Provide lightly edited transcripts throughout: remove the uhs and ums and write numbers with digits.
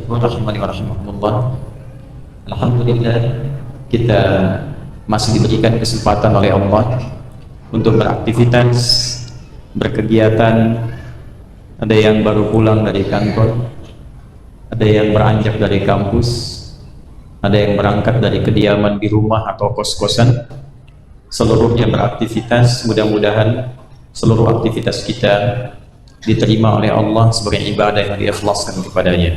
rahimani wa rahimakumullah. Alhamdulillah kita masih diberikan kesempatan oleh Allah untuk beraktivitas, berkegiatan. Ada yang baru pulang dari kantor, ada yang beranjak dari kampus, ada yang berangkat dari kediaman di rumah atau kos-kosan. Seluruhnya beraktivitas. Mudah-mudahan seluruh aktivitas kita diterima oleh Allah sebagai ibadah yang diikhlaskan kepadanya,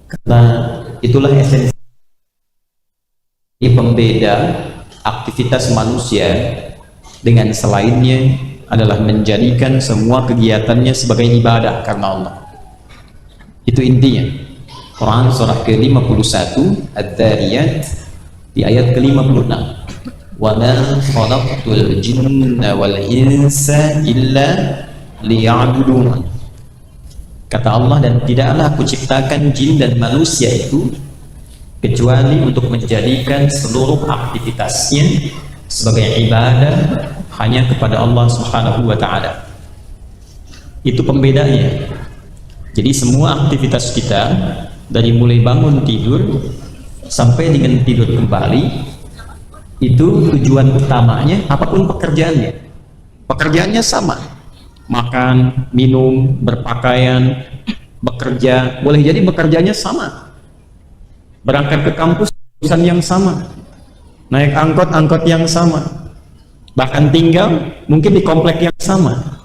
karena itulah esensi pembeda aktivitas manusia dengan selainnya adalah menjadikan semua kegiatannya sebagai ibadah karena Allah. Itu intinya. Quran surah ke-51 Adz-Dzariyat di ayat ke-56, wa ma khalaqtul jinna wal insa illa liya'budun. Kata Allah, dan tidaklah aku ciptakan jin dan manusia itu kecuali untuk menjadikan seluruh aktivitasnya sebagai ibadah hanya kepada Allah Subhanahu wa ta'ala. Itu pembedanya. Jadi semua aktivitas kita, dari mulai bangun tidur sampai dengan tidur kembali, itu tujuan utamanya, apapun pekerjaannya sama. Makan, minum, berpakaian, bekerja, boleh jadi bekerjanya sama. Berangkat ke kampus, urusan yang sama. Naik angkot yang sama. Bahkan tinggal mungkin di komplek yang sama.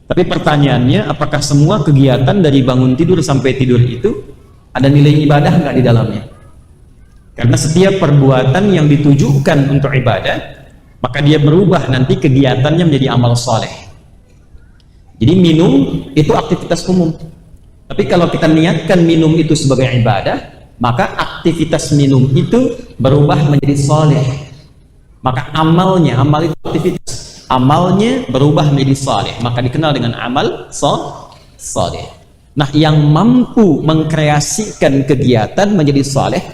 Tapi pertanyaannya, apakah semua kegiatan dari bangun tidur sampai tidur itu ada nilai ibadah nggak di dalamnya? Karena setiap perbuatan yang ditujukan untuk ibadah, maka dia berubah nanti kegiatannya menjadi amal soleh. Jadi minum itu aktivitas umum, tapi kalau kita niatkan minum itu sebagai ibadah, maka aktivitas minum itu berubah menjadi soleh. Maka amal itu aktivitas, amalnya berubah menjadi soleh, maka dikenal dengan amal soleh. Nah, yang mampu mengkreasikan kegiatan menjadi soleh,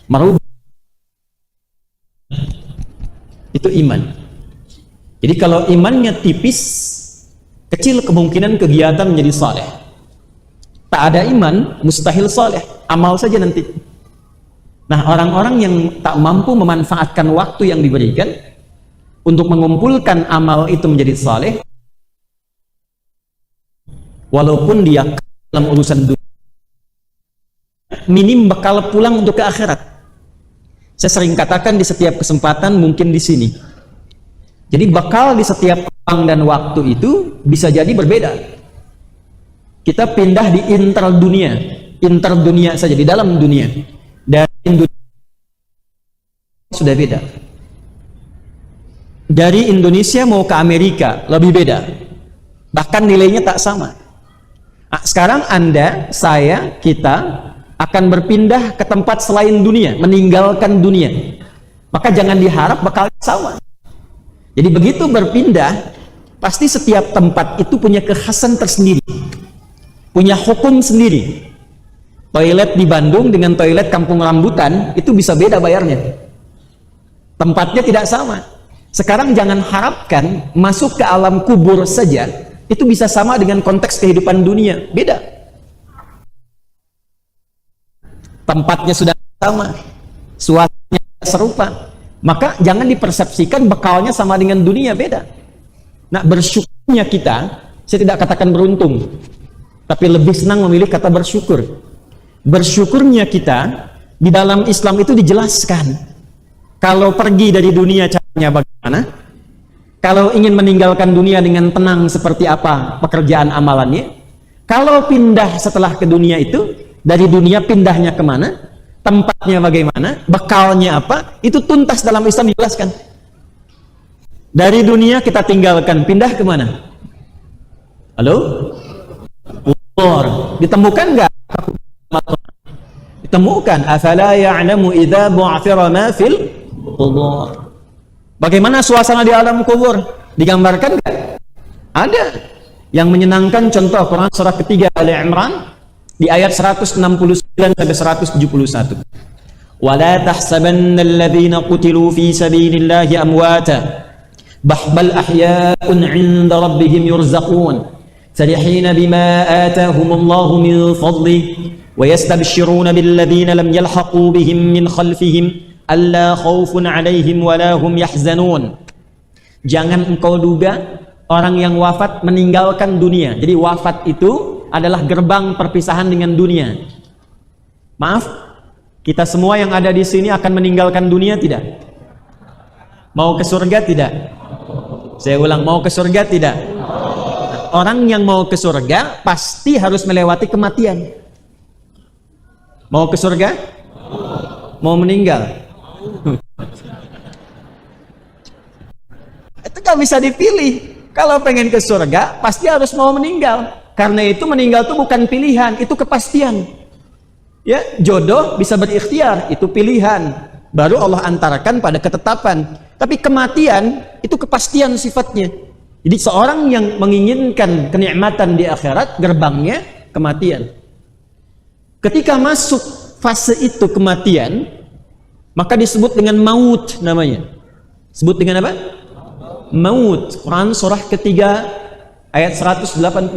merubah, itu iman. Jadi kalau imannya tipis, kecil kemungkinan kegiatan menjadi saleh. Tak ada iman, mustahil saleh, amal saja nanti. Nah, orang-orang yang tak mampu memanfaatkan waktu yang diberikan untuk mengumpulkan amal itu menjadi saleh, walaupun dia dalam urusan dunia, minim bekal pulang untuk ke akhirat. Saya sering katakan di setiap kesempatan, mungkin di sini. Jadi bekal di setiap ruang dan waktu itu bisa jadi berbeda. Kita pindah di interdunia saja, di dalam dunia, dan dunia sudah beda. Dari Indonesia mau ke Amerika lebih beda, bahkan nilainya tak sama. Nah, sekarang Anda, saya, kita akan berpindah ke tempat selain dunia, meninggalkan dunia, maka jangan diharap bekalnya sama. Jadi begitu berpindah, pasti setiap tempat itu punya kekhasan tersendiri, punya hukum sendiri. Toilet di Bandung dengan toilet Kampung Rambutan itu bisa beda bayarnya, tempatnya tidak sama. Sekarang jangan harapkan masuk ke alam kubur saja itu bisa sama dengan konteks kehidupan dunia, beda. Tempatnya sudah sama, suasananya serupa, maka jangan dipersepsikan bekalnya sama dengan dunia, beda. Nah, bersyukurnya kita, saya tidak katakan beruntung, tapi lebih senang memilih kata bersyukur. Bersyukurnya kita, di dalam Islam itu dijelaskan, kalau pergi dari dunia caranya bagaimana, kalau ingin meninggalkan dunia dengan tenang seperti apa pekerjaan amalannya, kalau pindah setelah ke dunia itu, dari dunia pindahnya kemana, tempatnya bagaimana, bekalnya apa, itu tuntas dalam Islam dijelaskan. Dari dunia kita tinggalkan, pindah kemana? Halo? Kubur. Ditemukan nggak? Ditemukan. Afala ya'lamu idza bu'thira ma fil qubur. Bagaimana suasana di alam kubur? Digambarkan nggak? Ada. Yang menyenangkan, contoh Quran surah ketiga Ali Imran di ayat 169 sampai 171. Wala tahsabanna alladhina qutilu fi sabilillahi amwata bal ahya'un 'inda rabbihim yurzaqun فرحين بما آتاهم الله من فضله ويستبشرون بالذين لم يلحقوا بهم من خلفهم ألا خوف عليهم ولا هم يحزنون. Jangan engkau duga orang yang wafat meninggalkan dunia. Jadi wafat itu adalah gerbang perpisahan dengan dunia. Maaf, kita semua yang ada di sini akan meninggalkan dunia tidak? Mau ke surga tidak? Saya ulang, mau ke surga tidak? Orang yang mau ke surga pasti harus melewati kematian. Mau ke surga? Mau meninggal? Itu gak bisa dipilih. Kalau pengen ke surga pasti harus mau meninggal. Karena itu meninggal itu bukan pilihan, itu kepastian. Ya, jodoh bisa berikhtiar, itu pilihan. Baru Allah antarkan pada ketetapan. Tapi kematian itu kepastian sifatnya. Jadi seorang yang menginginkan kenikmatan di akhirat, gerbangnya kematian. Ketika masuk fase itu kematian, maka disebut dengan maut namanya. Sebut dengan apa? Maut. Quran surah ketiga ayat 185.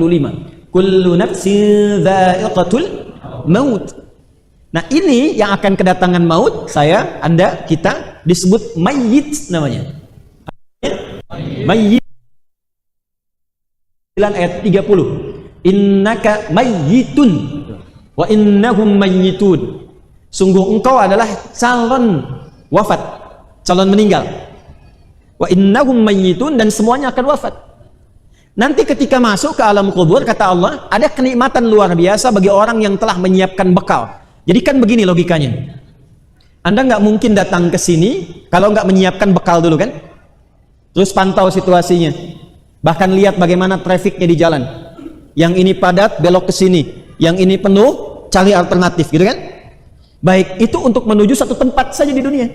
Kullu nafsin dha'iqatul maut. Nah, ini yang akan kedatangan maut, saya, Anda, kita disebut mayyit namanya. Mayyit. Ayat 30. Innaka mayyitun wa innahum mayyitun. Sungguh engkau adalah calon wafat, calon meninggal. Wa innahum mayyitun, dan semuanya akan wafat. Nanti ketika masuk ke alam kubur, kata Allah, ada kenikmatan luar biasa bagi orang yang telah menyiapkan bekal. Jadi kan begini logikanya. Anda nggak mungkin datang ke sini kalau nggak menyiapkan bekal dulu kan? Terus pantau situasinya. Bahkan lihat bagaimana trafiknya di jalan. Yang ini padat, belok ke sini. Yang ini penuh, cari alternatif, gitu kan? Baik, itu untuk menuju satu tempat saja di dunia.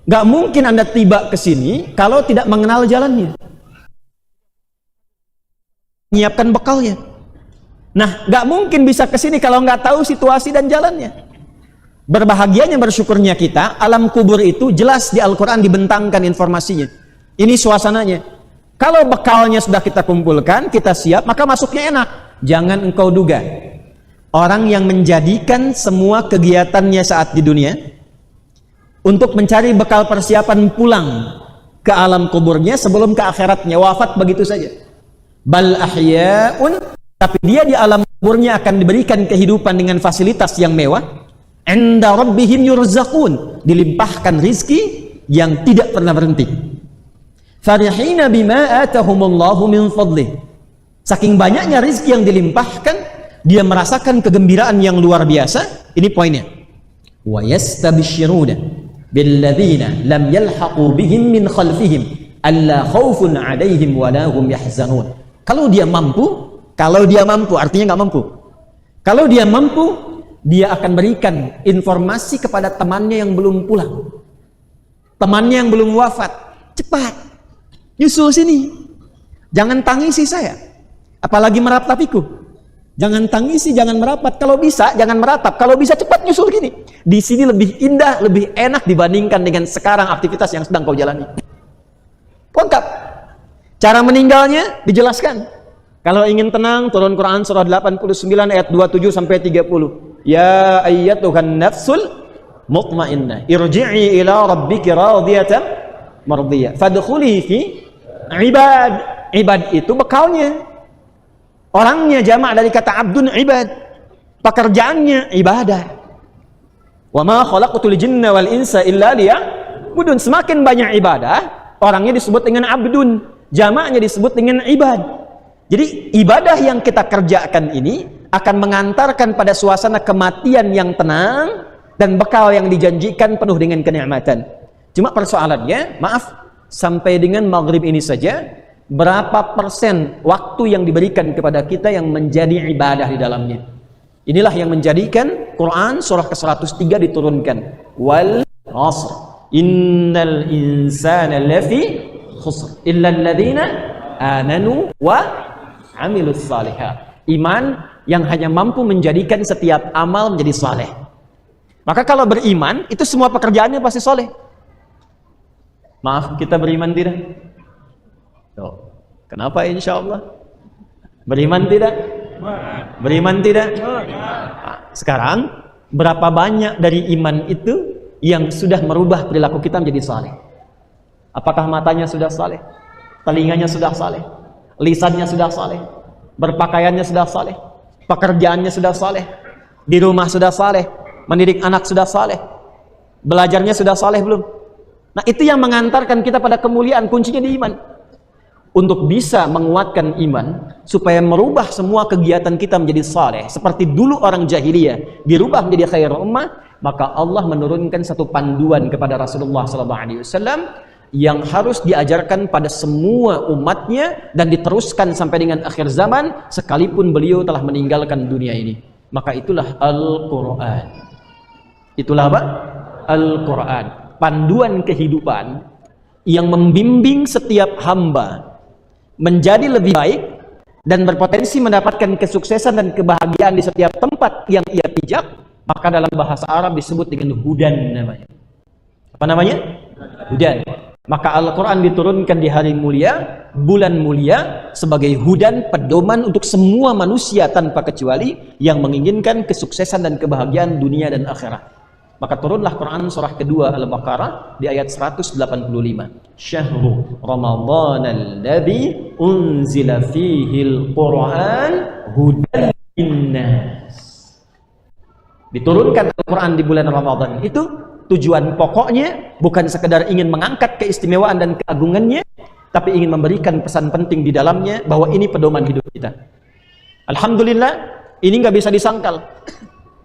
Gak mungkin Anda tiba ke sini kalau tidak mengenal jalannya. Menyiapkan bekalnya. Nah, gak mungkin bisa ke sini kalau nggak tahu situasi dan jalannya. Berbahagianya, bersyukurnya kita, alam kubur itu jelas di Al-Quran dibentangkan informasinya. Ini suasananya. Kalau bekalnya sudah kita kumpulkan, kita siap, maka masuknya enak. Jangan engkau duga orang yang menjadikan semua kegiatannya saat di dunia untuk mencari bekal persiapan pulang ke alam kuburnya sebelum ke akhiratnya, wafat begitu saja. Bal ahya'un, tapi dia di alam kuburnya akan diberikan kehidupan dengan fasilitas yang mewah. Inda rabbihim yurzaqun, dilimpahkan rizki yang tidak pernah berhenti. Farihina bima atahumullahu min fadlih. Saking banyaknya rizki yang dilimpahkan, dia merasakan kegembiraan yang luar biasa. Ini poinnya. Wa yastabshiruna billadzina lam yalhaqu bihim min khalfihim alla khaufun 'alaihim wa la hum yahzanun. Kalau dia mampu artinya nggak mampu. Kalau dia mampu, dia akan berikan informasi kepada temannya yang belum pulang, temannya yang belum wafat. Cepat nyusul sini, jangan tangisi saya, apalagi meratapiku. Jangan tangisi, jangan merapat. Kalau bisa jangan meratap, kalau bisa cepat nyusul gini. Di sini lebih indah, lebih enak dibandingkan dengan sekarang aktivitas yang sedang kau jalani. Lengkap. Cara meninggalnya dijelaskan. Kalau ingin tenang, turun Quran surah 89 ayat 27 sampai 30. Ya ayyatuhan nafsul mutmainnah, irji'i ila rabbiki radiyatan mardiyah. Fadkhuli fi ibad. Ibad itu bekalnya. Orangnya jamak dari kata abdun ibad. Pekerjaannya ibadah. Wa ma khalaqtul jinna wal insa illa liya'budun. Semakin banyak ibadah, orangnya disebut dengan abdun, jamaknya disebut dengan ibad. Jadi ibadah yang kita kerjakan ini akan mengantarkan pada suasana kematian yang tenang dan bekal yang dijanjikan penuh dengan kenikmatan. Cuma persoalannya, maaf, sampai dengan maghrib ini saja, berapa persen waktu yang diberikan kepada kita yang menjadi ibadah di dalamnya? Inilah yang menjadikan Quran surah ke-103 diturunkan. Wal 'asr innal insana lafi khusr illa alladhina amanu wa amilus salihat. Iman yang hanya mampu menjadikan setiap amal menjadi saleh. Maka kalau beriman, itu semua pekerjaannya pasti saleh. Maaf, kita beriman tidak? Tuh. Kenapa insya Allah? Beriman tidak? Beriman tidak? Nah, sekarang berapa banyak dari iman itu yang sudah merubah perilaku kita menjadi saleh? Apakah matanya sudah saleh? Telinganya sudah saleh? Lisannya sudah saleh? Berpakaiannya sudah saleh? Pekerjaannya sudah saleh? Di rumah sudah saleh? Mendidik anak sudah saleh? Belajarnya sudah saleh belum? Nah, itu yang mengantarkan kita pada kemuliaan. Kuncinya di iman. Untuk bisa menguatkan iman, supaya merubah semua kegiatan kita menjadi saleh, seperti dulu orang jahiliyah dirubah menjadi khairul ummah, maka Allah menurunkan satu panduan kepada Rasulullah SAW yang harus diajarkan pada semua umatnya dan diteruskan sampai dengan akhir zaman, sekalipun beliau telah meninggalkan dunia ini. Maka itulah Al-Quran. Itulah apa? Al-Quran, panduan kehidupan yang membimbing setiap hamba menjadi lebih baik dan berpotensi mendapatkan kesuksesan dan kebahagiaan di setiap tempat yang ia pijak. Maka dalam bahasa Arab disebut dengan hudan namanya. Apa namanya? Hudan. Maka Al-Quran diturunkan di hari mulia, bulan mulia, sebagai hudan, pedoman untuk semua manusia tanpa kecuali yang menginginkan kesuksesan dan kebahagiaan dunia dan akhirat. Maka turunlah Quran surah kedua Al-Baqarah di ayat 185. Syahrul Ramadhan alladzi unzila fihi al-Quran hudan linnas. Diturunkan Al-Quran di bulan Ramadan itu tujuan pokoknya bukan sekedar ingin mengangkat keistimewaan dan keagungannya, tapi ingin memberikan pesan penting di dalamnya bahwa ini pedoman hidup kita. Alhamdulillah, ini nggak bisa disangkal.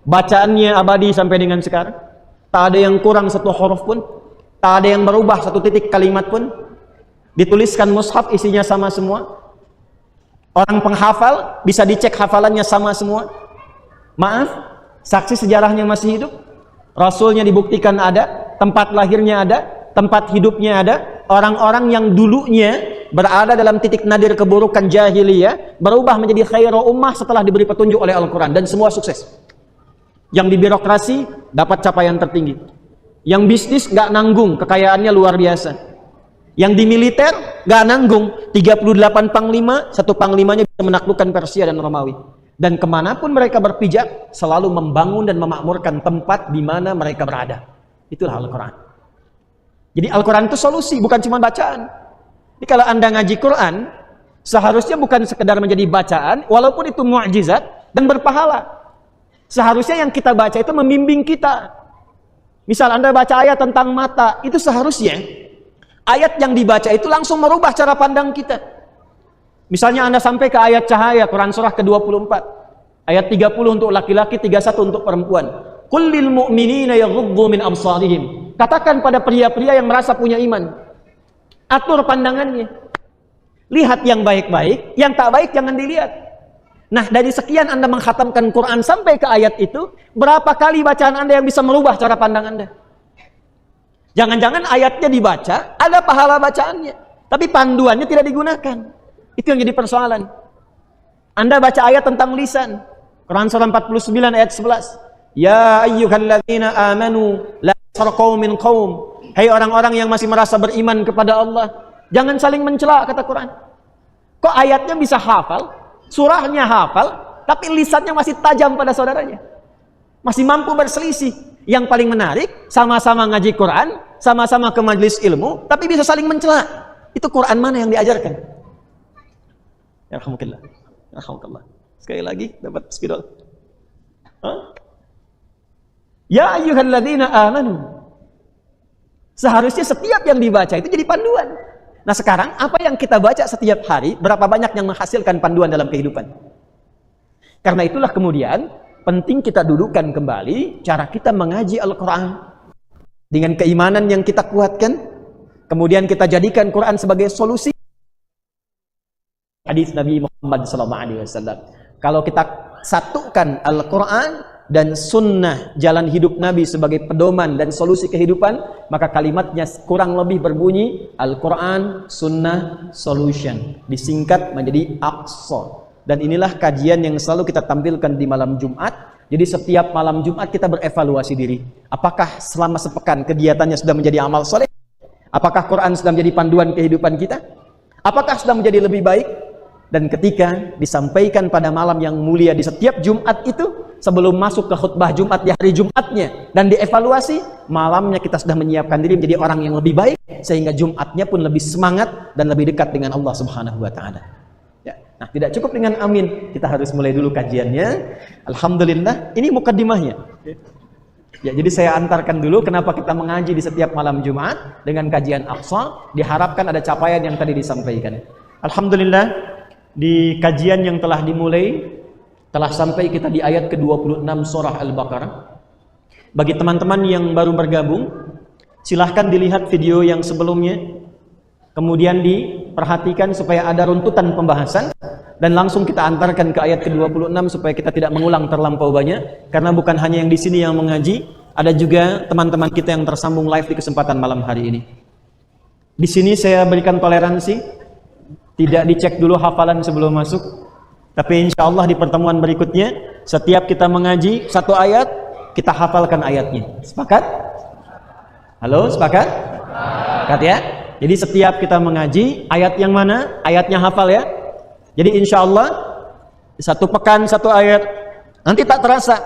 Bacaannya abadi sampai dengan sekarang. Tak ada yang kurang satu huruf pun. Tak ada yang berubah satu titik kalimat pun. Dituliskan mushaf, isinya sama semua. Orang penghafal bisa dicek hafalannya sama semua. Maaf, saksi sejarahnya masih hidup. Rasulnya dibuktikan ada, tempat lahirnya ada, tempat hidupnya ada. Orang-orang yang dulunya berada dalam titik nadir keburukan jahiliyah berubah menjadi khairul ummah setelah diberi petunjuk oleh Al-Quran, dan semua sukses. Yang di birokrasi dapat capaian tertinggi. Yang bisnis gak nanggung, kekayaannya luar biasa. Yang di militer gak nanggung, 38 panglima, satu panglimanya bisa menaklukkan Persia dan Romawi. Dan kemanapun mereka berpijak, selalu membangun dan memakmurkan tempat di mana mereka berada. Itulah Al-Quran. Jadi Al-Quran itu solusi, bukan cuma bacaan. Jadi kalau Anda ngaji Quran, seharusnya bukan sekedar menjadi bacaan, walaupun itu mu'jizat dan berpahala. Seharusnya yang kita baca itu membimbing kita. Misal Anda baca ayat tentang mata, itu seharusnya ayat yang dibaca itu langsung merubah cara pandang kita. Misalnya Anda sampai ke ayat cahaya, Quran surah ke-24. Ayat 30 untuk laki-laki, 31 untuk perempuan. Qul lil mu'minina yaghuddu min absarihim. Katakan pada pria-pria yang merasa punya iman. Atur pandangannya. Lihat yang baik-baik, yang tak baik jangan dilihat. Nah, dari sekian Anda menghatamkan Quran sampai ke ayat itu, berapa kali bacaan Anda yang bisa merubah cara pandang Anda? Jangan-jangan ayatnya dibaca, ada pahala bacaannya, tapi panduannya tidak digunakan. Itu yang jadi persoalan. Anda baca ayat tentang lisan, Quran surah 49 ayat 11. Ya ayyuhalladzina amanu la yaskhar qaumin qaum. Hai orang-orang yang masih merasa beriman kepada Allah, jangan saling mencela, kata Quran. Kok ayatnya bisa hafal? Surahnya hafal, tapi lisannya masih tajam pada saudaranya. Masih mampu berselisih. Yang paling menarik, sama-sama ngaji Quran, sama-sama ke majelis ilmu, tapi bisa saling mencela. Itu Quran mana yang diajarkan? Yarhamukallah. Yarhamukallah. Sekali lagi, dapat spidol. Ya ayyuhalladzina amanu. Seharusnya setiap yang dibaca itu jadi panduan. Nah sekarang, apa yang kita baca setiap hari, berapa banyak yang menghasilkan panduan dalam kehidupan? Karena itulah kemudian, penting kita dudukkan kembali cara kita mengaji Al-Quran. Dengan keimanan yang kita kuatkan, kemudian kita jadikan Quran sebagai solusi. Hadis Nabi Muhammad SAW. Kalau kita satukan Al-Quran dan sunnah jalan hidup Nabi sebagai pedoman dan solusi kehidupan, maka kalimatnya kurang lebih berbunyi Al-Quran, Sunnah, Solution, disingkat menjadi Aqsa. Dan inilah kajian yang selalu kita tampilkan di malam Jumat. Jadi setiap malam Jumat kita berevaluasi diri. Apakah selama sepekan kegiatannya sudah menjadi amal soleh? Apakah Quran sudah menjadi panduan kehidupan kita? Apakah sudah menjadi lebih baik? Dan ketika disampaikan pada malam yang mulia di setiap Jumat itu, sebelum masuk ke khutbah Jumat di hari Jumatnya dan dievaluasi, malamnya kita sudah menyiapkan diri menjadi orang yang lebih baik, sehingga Jumatnya pun lebih semangat dan lebih dekat dengan Allah Subhanahu wa taala. Ya. Nah, tidak cukup dengan amin, kita harus mulai dulu kajiannya. Alhamdulillah, ini mukaddimahnya. Ya, jadi saya antarkan dulu kenapa kita mengaji di setiap malam Jumat dengan kajian Aqsa, diharapkan ada capaian yang tadi disampaikan. Alhamdulillah, di kajian yang telah dimulai, telah sampai kita di ayat ke-26 surah Al-Baqarah. Bagi teman-teman yang baru bergabung, silahkan dilihat video yang sebelumnya, kemudian diperhatikan supaya ada runtutan pembahasan, dan langsung kita antarkan ke ayat ke-26 supaya kita tidak mengulang terlampau banyak, karena bukan hanya yang di sini yang mengaji, ada juga teman-teman kita yang tersambung live di kesempatan malam hari ini. Di sini saya berikan toleransi, tidak dicek dulu hafalan sebelum masuk, tapi insya Allah di pertemuan berikutnya setiap kita mengaji satu ayat, kita hafalkan ayatnya. Sepakat? Halo, sepakat? Sepakat ya? Jadi setiap kita mengaji, ayat yang mana? Ayatnya hafal ya. Jadi insya Allah satu pekan satu ayat, nanti tak terasa,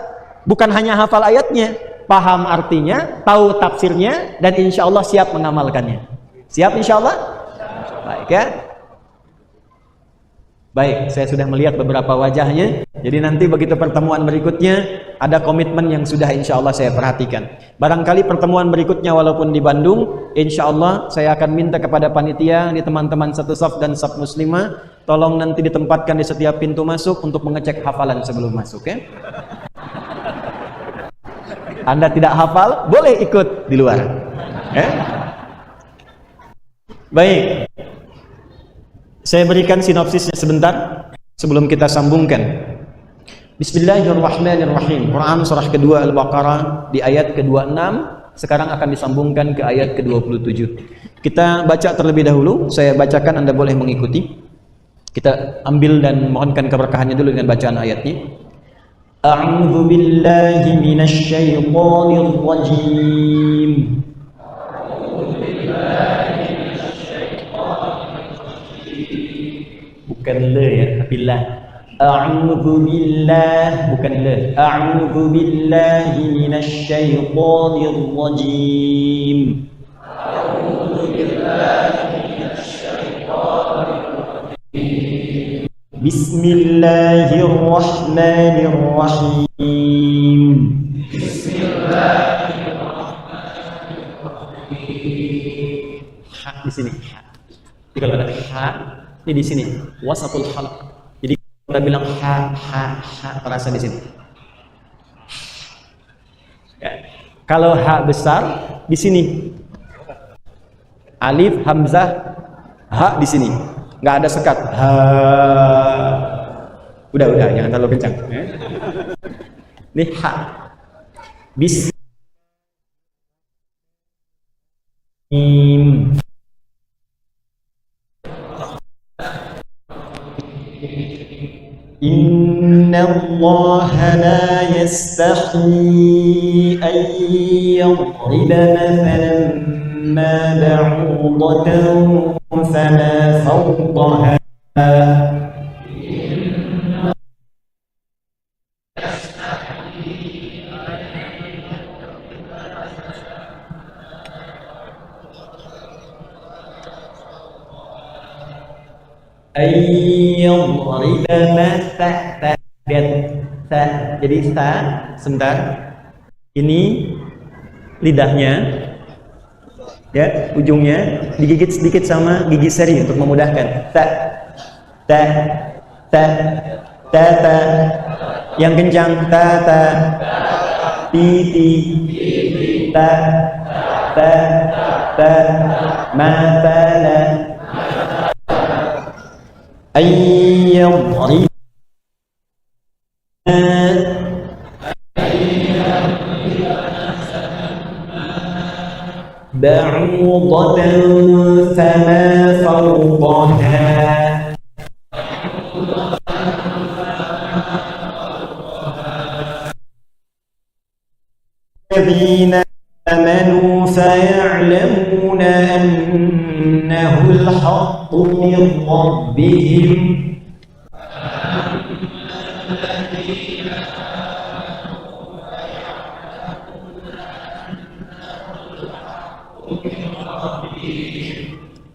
bukan hanya hafal ayatnya, paham artinya, tahu tafsirnya, dan insya Allah siap mengamalkannya. Siap insya Allah? Baik ya. Baik, saya sudah melihat beberapa wajahnya. Jadi nanti begitu pertemuan berikutnya, ada komitmen yang sudah insya Allah saya perhatikan. Barangkali pertemuan berikutnya walaupun di Bandung, insya Allah saya akan minta kepada panitia, di teman-teman satu saf dan saf muslimah, tolong nanti ditempatkan di setiap pintu masuk untuk mengecek hafalan sebelum masuk ya. Anda tidak hafal, boleh ikut di luar. Baik. Saya berikan sinopsisnya sebentar sebelum kita sambungkan. Bismillahirrahmanirrahim. Quran surah kedua Al-Baqarah di ayat ke-26, sekarang akan disambungkan ke ayat ke-27. Kita baca terlebih dahulu, saya bacakan, Anda boleh mengikuti. Kita ambil dan mohonkan keberkahannya dulu dengan bacaan ayatnya. A'udzu billahi minasy syaithanir rajim. Bukan le ya, billah. A'udzu billah, bukan le. A'udzu billahi minasy syaithanir rajim. A'udzu billahi minasy syaithanir rajim. Bismillahirrahmanirrahim. Bismillahirrahmanirrahim. Ha di sini. Ha. Jadi kalau ada ha di sini wasatul halq, jadi kita bilang ha terasa di sini ya. Kalau ha besar di sini, alif hamzah ha di sini, nggak ada sekat ha. Udah jangan terlalu kencang ya. Ini ha bismillah. Inna Allah la yastahi an yadriba mathalan ma ba'udatan fama fawqaha. Jadi sa, sebentar, ini lidahnya ya, ujungnya digigit sedikit sama gigi seri untuk memudahkan. Ta yang kencang, ta ti ta matala ayyadrib ba'udatan fama fawqaha. الذين آمنوا فيعلمون أنه الحق من ربهم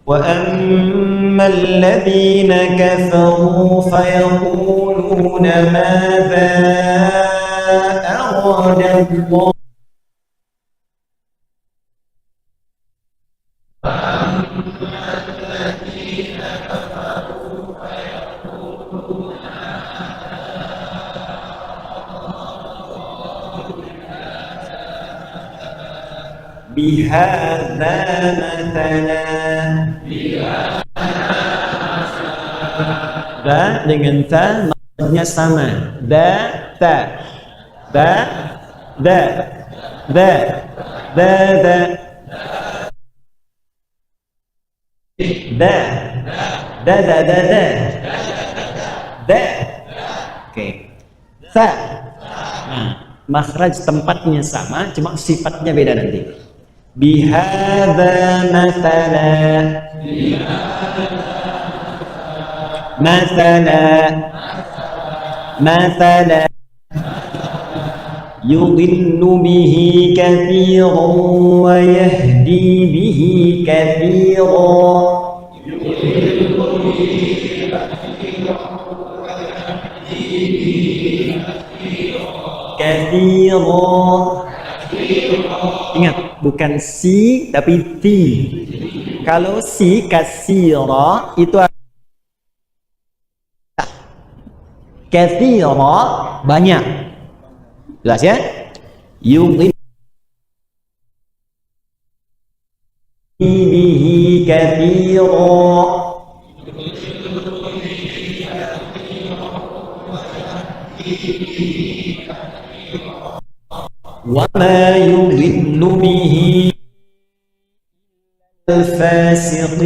وأما الذين كفروا فيقولون ماذا أراد الله بهذا مثلا. Da dengan ta maknanya sama. Da ta. Da da da da da da da da da da da. Oke. Sa. Nah, makhraj tempatnya sama, cuma sifatnya beda nanti. Bihadza mathala. Mathala. Mathala. Yudillu bihi katsiran wa yahdi bihi katsiran. Katsiran. Ingat, bukan si tapi ti. Kalau si kasira itu katsira banyak. Jelas ya? Yudhillu bihi katsira. Wa ma yudhillu bihi al-fasiqin.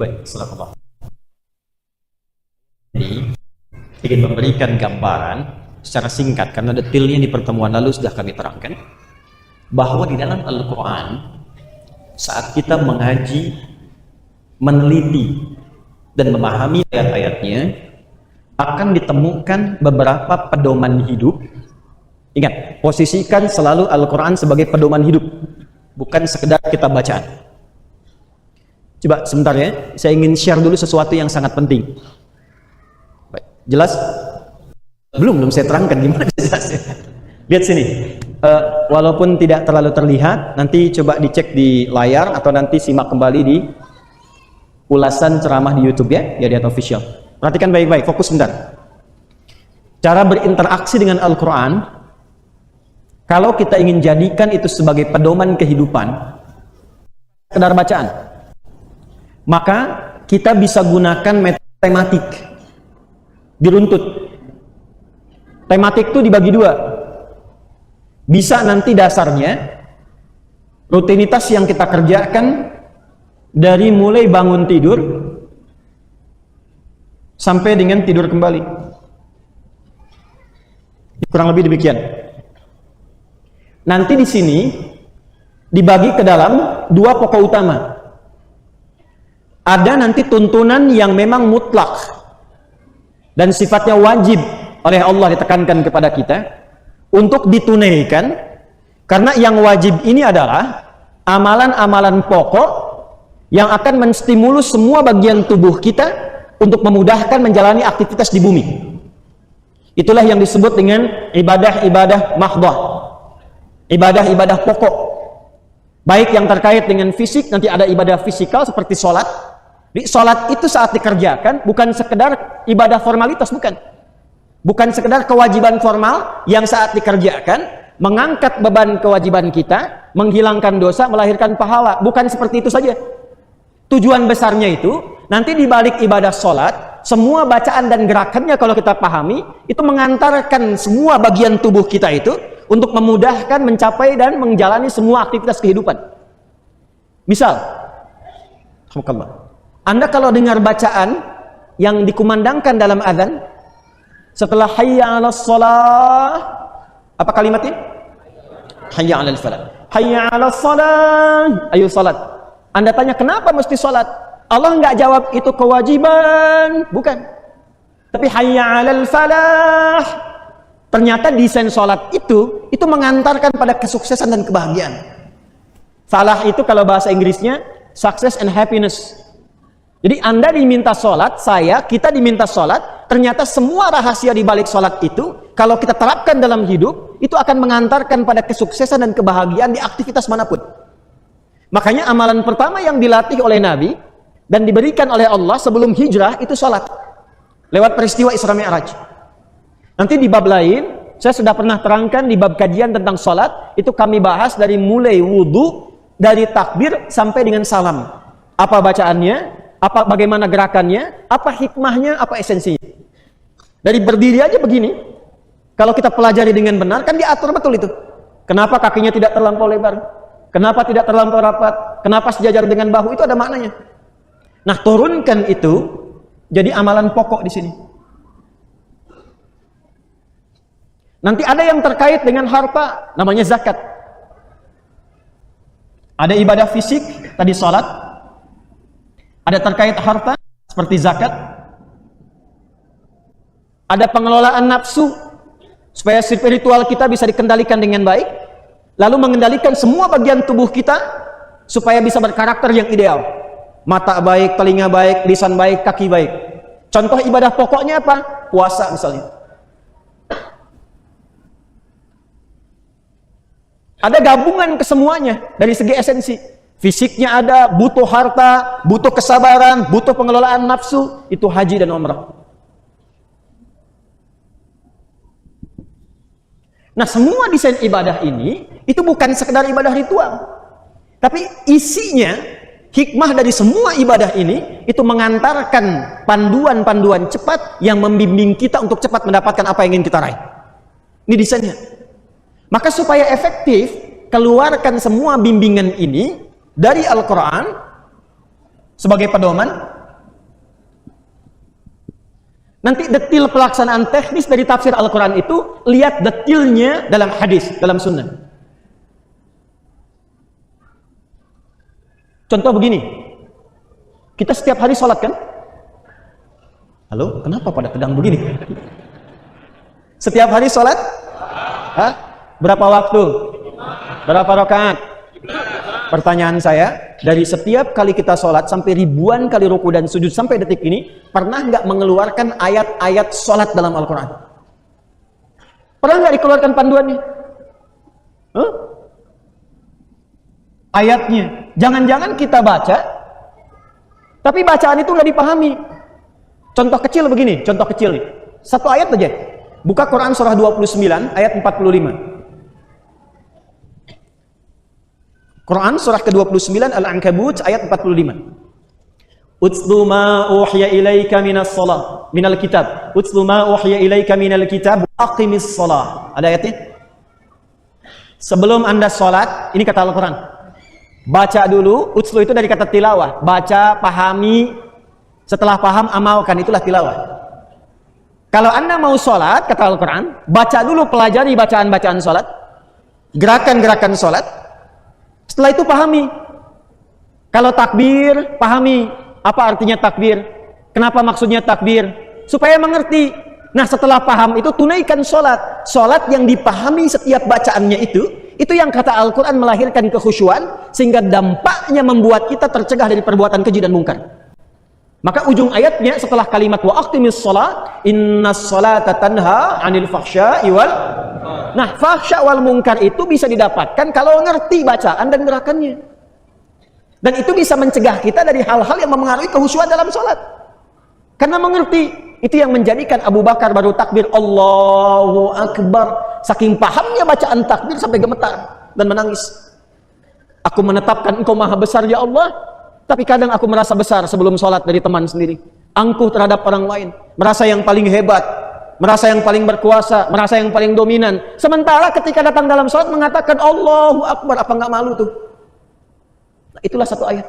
Baik, selesai. Ini ingin memberikan gambaran secara singkat karena detailnya di pertemuan lalu sudah kami terangkan bahwa di dalam Al-Quran saat kita mengaji, meneliti dan memahami ayat-ayatnya akan ditemukan beberapa pedoman hidup. Ingat, posisikan selalu Al-Quran sebagai pedoman hidup, bukan sekedar kita bacaan. Coba sebentar ya, saya ingin share dulu sesuatu yang sangat penting. Baik, jelas? Belum saya terangkan gimana jelasnya. Lihat sini, walaupun tidak terlalu terlihat, nanti coba dicek di layar atau nanti simak kembali di ulasan ceramah di YouTube ya, Yadiat Official. Perhatikan baik-baik, fokus sebentar. Cara berinteraksi dengan Al-Quran, kalau kita ingin jadikan itu sebagai pedoman kehidupan, sekedar bacaan, maka kita bisa gunakan metode tematik, diruntut. Tematik itu dibagi dua. Bisa nanti dasarnya rutinitas yang kita kerjakan dari mulai bangun tidur sampai dengan tidur kembali. Kurang lebih demikian. Nanti di sini dibagi ke dalam dua pokok utama. Ada nanti tuntunan yang memang mutlak dan sifatnya wajib oleh Allah ditekankan kepada kita untuk ditunaikan, karena yang wajib ini adalah amalan-amalan pokok yang akan menstimulus semua bagian tubuh kita untuk memudahkan menjalani aktivitas di bumi. Itulah yang disebut dengan ibadah-ibadah mahdhah, ibadah-ibadah pokok. Baik yang terkait dengan fisik, nanti ada ibadah fisikal seperti sholat. Di sholat itu saat dikerjakan bukan sekedar ibadah formalitas, bukan sekedar kewajiban formal yang saat dikerjakan mengangkat beban kewajiban kita, menghilangkan dosa, melahirkan pahala. Bukan seperti itu saja. Tujuan besarnya itu nanti di balik ibadah sholat, semua bacaan dan gerakannya kalau kita pahami itu mengantarkan semua bagian tubuh kita itu untuk memudahkan mencapai dan menjalani semua aktivitas kehidupan. Misal, Anda kalau dengar bacaan yang dikumandangkan dalam azan setelah hayya 'alas shalah, apa kalimatnya? Hayya 'alal falah. hayya 'alas shalah, ayo salat. Anda tanya kenapa mesti salat? Allah nggak jawab itu kewajiban, bukan. Tapi hayya 'alal falah. Ternyata desain salat itu mengantarkan pada kesuksesan dan kebahagiaan. Falah itu kalau bahasa Inggrisnya success and happiness. Jadi Anda diminta sholat, kita diminta sholat, ternyata semua rahasia di balik sholat itu, kalau kita terapkan dalam hidup, itu akan mengantarkan pada kesuksesan dan kebahagiaan di aktivitas manapun. Makanya amalan pertama yang dilatih oleh Nabi, dan diberikan oleh Allah sebelum hijrah, itu sholat. Lewat peristiwa Isra Mi'raj. Nanti di bab lain, saya sudah pernah terangkan di bab kajian tentang sholat, itu kami bahas dari mulai wudhu, dari takbir sampai dengan salam. Apa bacaannya? Bagaimana gerakannya, apa hikmahnya, apa esensinya. Dari berdiri aja begini, kalau kita pelajari dengan benar, kan diatur betul itu. Kenapa kakinya tidak terlampau lebar, kenapa tidak terlampau rapat, kenapa sejajar dengan bahu, itu ada maknanya. Nah, turunkan itu jadi amalan pokok di sini. Nanti ada yang terkait dengan harta, namanya zakat. Ada ibadah fisik, tadi sholat. Ada terkait harta, seperti zakat. Ada pengelolaan nafsu, supaya spiritual kita bisa dikendalikan dengan baik. Lalu mengendalikan semua bagian tubuh kita, supaya bisa berkarakter yang ideal. Mata baik, telinga baik, lisan baik, kaki baik. Contoh ibadah pokoknya apa? Puasa misalnya. Ada gabungan kesemuanya dari segi esensi. Fisiknya ada, butuh harta, butuh kesabaran, butuh pengelolaan nafsu, itu haji dan umrah. Nah, semua desain ibadah ini, itu bukan sekedar ibadah ritual. Tapi isinya, hikmah dari semua ibadah ini, itu mengantarkan panduan-panduan cepat yang membimbing kita untuk cepat mendapatkan apa yang ingin kita raih. Ini desainnya. Maka supaya efektif, keluarkan semua bimbingan ini, dari Al-Quran sebagai pedoman. Nanti detil pelaksanaan teknis dari tafsir Al-Quran itu, lihat detilnya dalam hadis, dalam sunnah. Contoh begini, kita setiap hari sholat kan? Halo, kenapa pada tegang begini? Setiap hari sholat? Hah? Berapa waktu? Berapa rakaat? Pertanyaan saya, dari setiap kali kita sholat sampai ribuan kali ruku dan sujud sampai detik ini, pernah nggak mengeluarkan ayat-ayat sholat dalam Al-Quran? Pernah nggak dikeluarkan panduannya? Huh? Ayatnya. Jangan-jangan kita baca, tapi bacaan itu nggak dipahami. Contoh kecil begini, contoh kecil nih. Satu ayat aja. Buka Quran surah 29 ayat 45. Quran surah ke-29 Al-Ankabut ayat 45. Utslu ma uhiya ilaika minal kitab. Utslu ma uhiya ilaika minal kitab aqimis shalah. Ada ayatnya? Sebelum Anda sholat, ini kata Al-Quran. Baca dulu, utslu itu dari kata tilawah. Baca, pahami, setelah paham amalkan, itulah tilawah. Kalau Anda mau sholat, kata Al-Quran, baca dulu, pelajari bacaan-bacaan sholat, gerakan-gerakan sholat. Setelah itu pahami. Kalau takbir, pahami apa artinya takbir, kenapa maksudnya takbir, supaya mengerti. Nah, setelah paham itu tunaikan sholat. Sholat yang dipahami setiap bacaannya itu yang kata Al-Quran melahirkan kekhusyuan, sehingga dampaknya membuat kita tercegah dari perbuatan keji dan mungkar. Maka ujung ayatnya setelah kalimat wa aqimis shalah, innas sholata tanha 'anil fahsya'i wal. Nah, fahsya wal munkar itu bisa didapatkan kalau ngerti bacaan dan gerakannya. Dan itu bisa mencegah kita dari hal-hal yang mempengaruhi kehusyuan dalam sholat. Karena mengerti, itu yang menjadikan Abu Bakar baru takbir Allahu Akbar, saking pahamnya bacaan takbir sampai gemetar dan menangis. Aku menetapkan Engkau maha besar ya Allah, tapi kadang aku merasa besar sebelum sholat dari teman sendiri. Angkuh terhadap orang lain, merasa yang paling hebat, merasa yang paling berkuasa, merasa yang paling dominan. Sementara ketika datang dalam sholat mengatakan Allahu Akbar, apa nggak malu tuh? Nah, itulah satu ayat.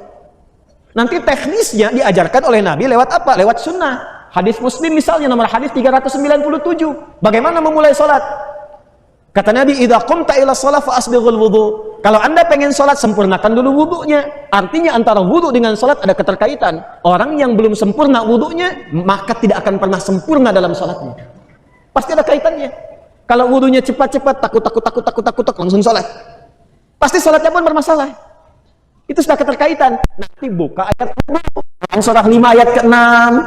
Nanti teknisnya diajarkan oleh Nabi lewat apa? Lewat sunnah. Hadis Muslim misalnya nomor hadis 397. Bagaimana memulai sholat? Kata Nabi, idza qumta ila shalah fa asbighul wudu. Kalau Anda pengen salat, sempurnakan dulu wudunya. Artinya antara wudu dengan salat ada keterkaitan. Orang yang belum sempurna wudunya, maka tidak akan pernah sempurna dalam salatnya. Pasti ada kaitannya. Kalau wudunya cepat-cepat, takut langsung salat. Pasti salatnya pun bermasalah. Itu sudah keterkaitan. Nanti buka ayat surah 5 ayat ke-6.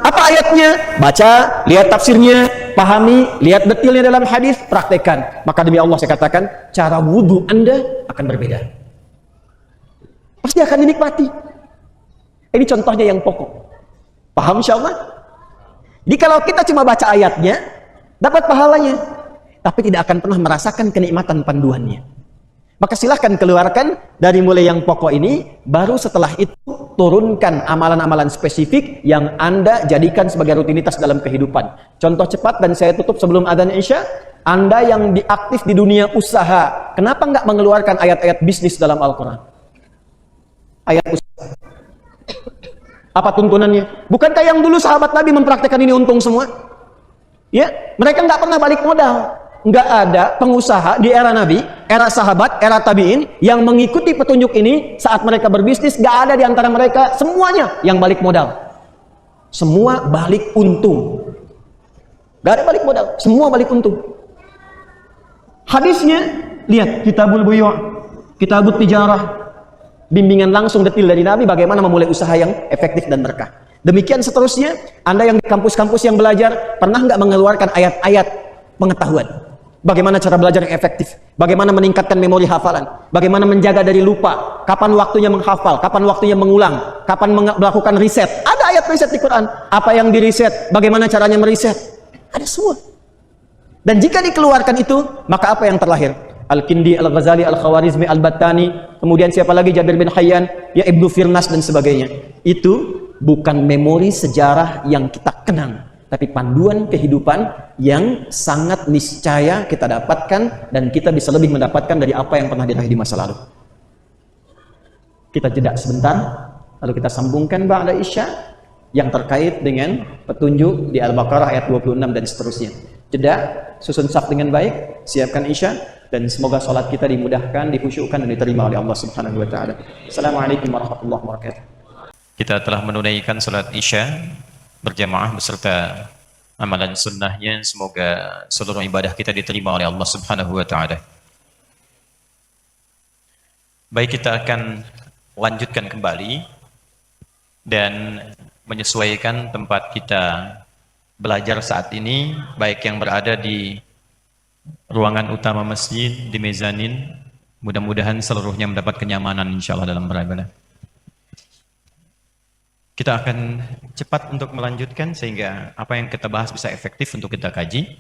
Apa ayatnya? Baca, lihat tafsirnya, pahami, lihat detailnya dalam hadis, praktekkan. Maka demi Allah saya katakan, cara wudu Anda akan berbeda. Pasti akan dinikmati. Ini contohnya yang pokok. Paham insyaallah? Jadi kalau kita cuma baca ayatnya, dapat pahalanya, tapi tidak akan pernah merasakan kenikmatan panduannya. Maka silahkan keluarkan dari mulai yang pokok ini, baru setelah itu turunkan amalan-amalan spesifik yang Anda jadikan sebagai rutinitas dalam kehidupan. Contoh cepat dan saya tutup sebelum adzan Isya, Anda yang aktif di dunia usaha, kenapa nggak mengeluarkan ayat-ayat bisnis dalam Al-Quran? Ayat usaha. Apa tuntunannya? Bukankah yang dulu sahabat Nabi mempraktekkan ini untung semua? Ya, mereka nggak pernah balik modal. Nggak ada pengusaha di era Nabi, era sahabat, era tabi'in yang mengikuti petunjuk ini saat mereka berbisnis. Nggak ada di antara mereka semuanya yang balik modal. Semua balik untung. Nggak ada balik modal, semua balik untung. Hadisnya, lihat Kitabul Buyu', Kitabut Tijarah, bimbingan langsung detil dari Nabi bagaimana memulai usaha yang efektif dan berkah. Demikian seterusnya, Anda yang di kampus-kampus yang belajar, pernah nggak mengeluarkan ayat-ayat pengetahuan? Bagaimana cara belajar yang efektif? Bagaimana meningkatkan memori hafalan? Bagaimana menjaga dari lupa? Kapan waktunya menghafal? Kapan waktunya mengulang? Kapan melakukan riset? Ada ayat riset di Quran. Apa yang diriset? Bagaimana caranya meriset? Ada semua. Dan jika dikeluarkan itu, maka apa yang terlahir? Al-Kindi, Al-Ghazali, Al-Khawarizmi, Al-Battani, kemudian siapa lagi? Jabir bin Hayyan, ya Ibnu Firnas dan sebagainya. Itu bukan memori sejarah yang kita kenang, tapi panduan kehidupan yang sangat niscaya kita dapatkan, dan kita bisa lebih mendapatkan dari apa yang pernah diraih di masa lalu. Kita jeda sebentar, lalu kita sambungkan ba'da Isya yang terkait dengan petunjuk di Al-Baqarah ayat 26 dan seterusnya. Jeda, susun saf dengan baik, siapkan Isya, dan semoga sholat kita dimudahkan, dikhusyukkan, dan diterima oleh Allah Subhanahu wa Ta'ala. Assalamualaikum warahmatullahi wabarakatuh. Kita telah menunaikan sholat Isya berjamaah beserta amalan sunnahnya. Semoga seluruh ibadah kita diterima oleh Allah Subhanahu wa Ta'ala. Baik, kita akan lanjutkan kembali dan menyesuaikan tempat kita belajar saat ini, baik yang berada di ruangan utama masjid, di mezanin. Mudah-mudahan seluruhnya mendapat kenyamanan insyaallah dalam beribadah. Kita akan cepat untuk melanjutkan sehingga apa yang kita bahas bisa efektif untuk kita kaji.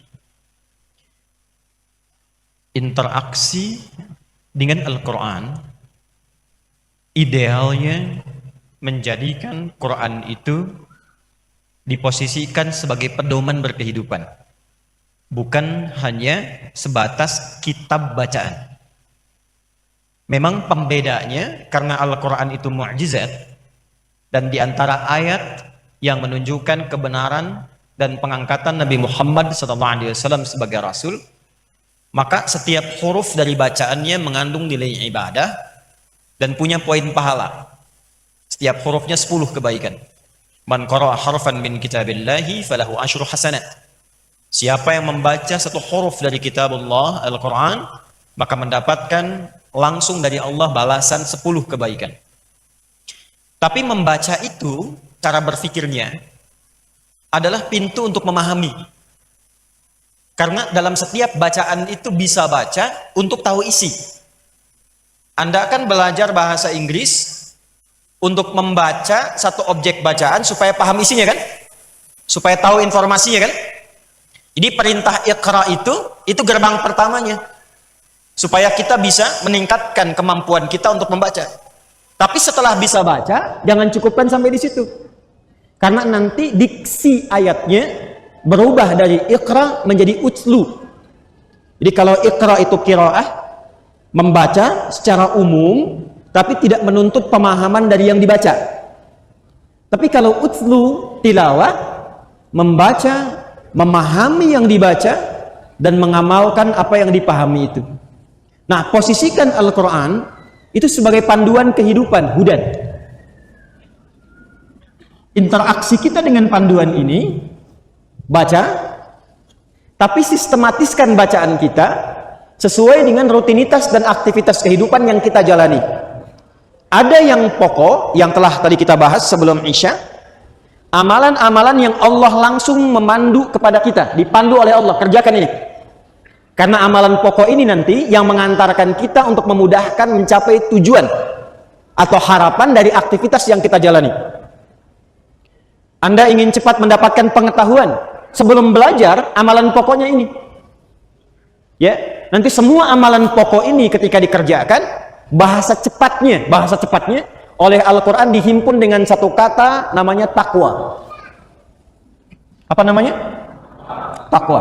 Interaksi dengan Al-Quran, idealnya menjadikan Quran itu diposisikan sebagai pedoman berkehidupan, bukan hanya sebatas kitab bacaan. Memang pembedanya karena Al-Quran itu mukjizat, dan di antara ayat yang menunjukkan kebenaran dan pengangkatan Nabi Muhammad SAW sebagai Rasul, maka setiap huruf dari bacaannya mengandung nilai ibadah dan punya poin pahala. Setiap hurufnya 10 kebaikan. Man qara'a harfan min kitabillahi falahu asyru hasanat. Siapa yang membaca satu huruf dari kitabullah Al-Quran, maka mendapatkan langsung dari Allah balasan 10 kebaikan. Tapi membaca itu, cara berpikirnya adalah pintu untuk memahami. Karena dalam setiap bacaan itu bisa baca untuk tahu isi. Anda akan belajar bahasa Inggris untuk membaca satu objek bacaan supaya paham isinya kan? Supaya tahu informasinya kan? Jadi perintah Iqra itu gerbang pertamanya. Supaya kita bisa meningkatkan kemampuan kita untuk membaca. Tapi setelah bisa baca, jangan cukupkan sampai di situ. Karena nanti diksi ayatnya berubah dari Iqra menjadi utslu. Jadi kalau Iqra itu qiraah, membaca secara umum, tapi tidak menuntut pemahaman dari yang dibaca. Tapi kalau utslu, tilawah, membaca, memahami yang dibaca, dan mengamalkan apa yang dipahami itu. Nah, posisikan Al-Quran itu sebagai panduan kehidupan, hudan. Interaksi kita dengan panduan ini, baca, tapi sistematiskan bacaan kita sesuai dengan rutinitas dan aktivitas kehidupan yang kita jalani. Ada yang pokok, yang telah tadi kita bahas sebelum Isya, amalan-amalan yang Allah langsung memandu kepada kita, dipandu oleh Allah, kerjakan ini. Karena amalan pokok ini nanti yang mengantarkan kita untuk memudahkan mencapai tujuan atau harapan dari aktivitas yang kita jalani. Anda ingin cepat mendapatkan pengetahuan, sebelum belajar amalan pokoknya ini. Ya, nanti semua amalan pokok ini ketika dikerjakan, bahasa cepatnya oleh Al-Quran dihimpun dengan satu kata namanya takwa. Apa namanya? Takwa.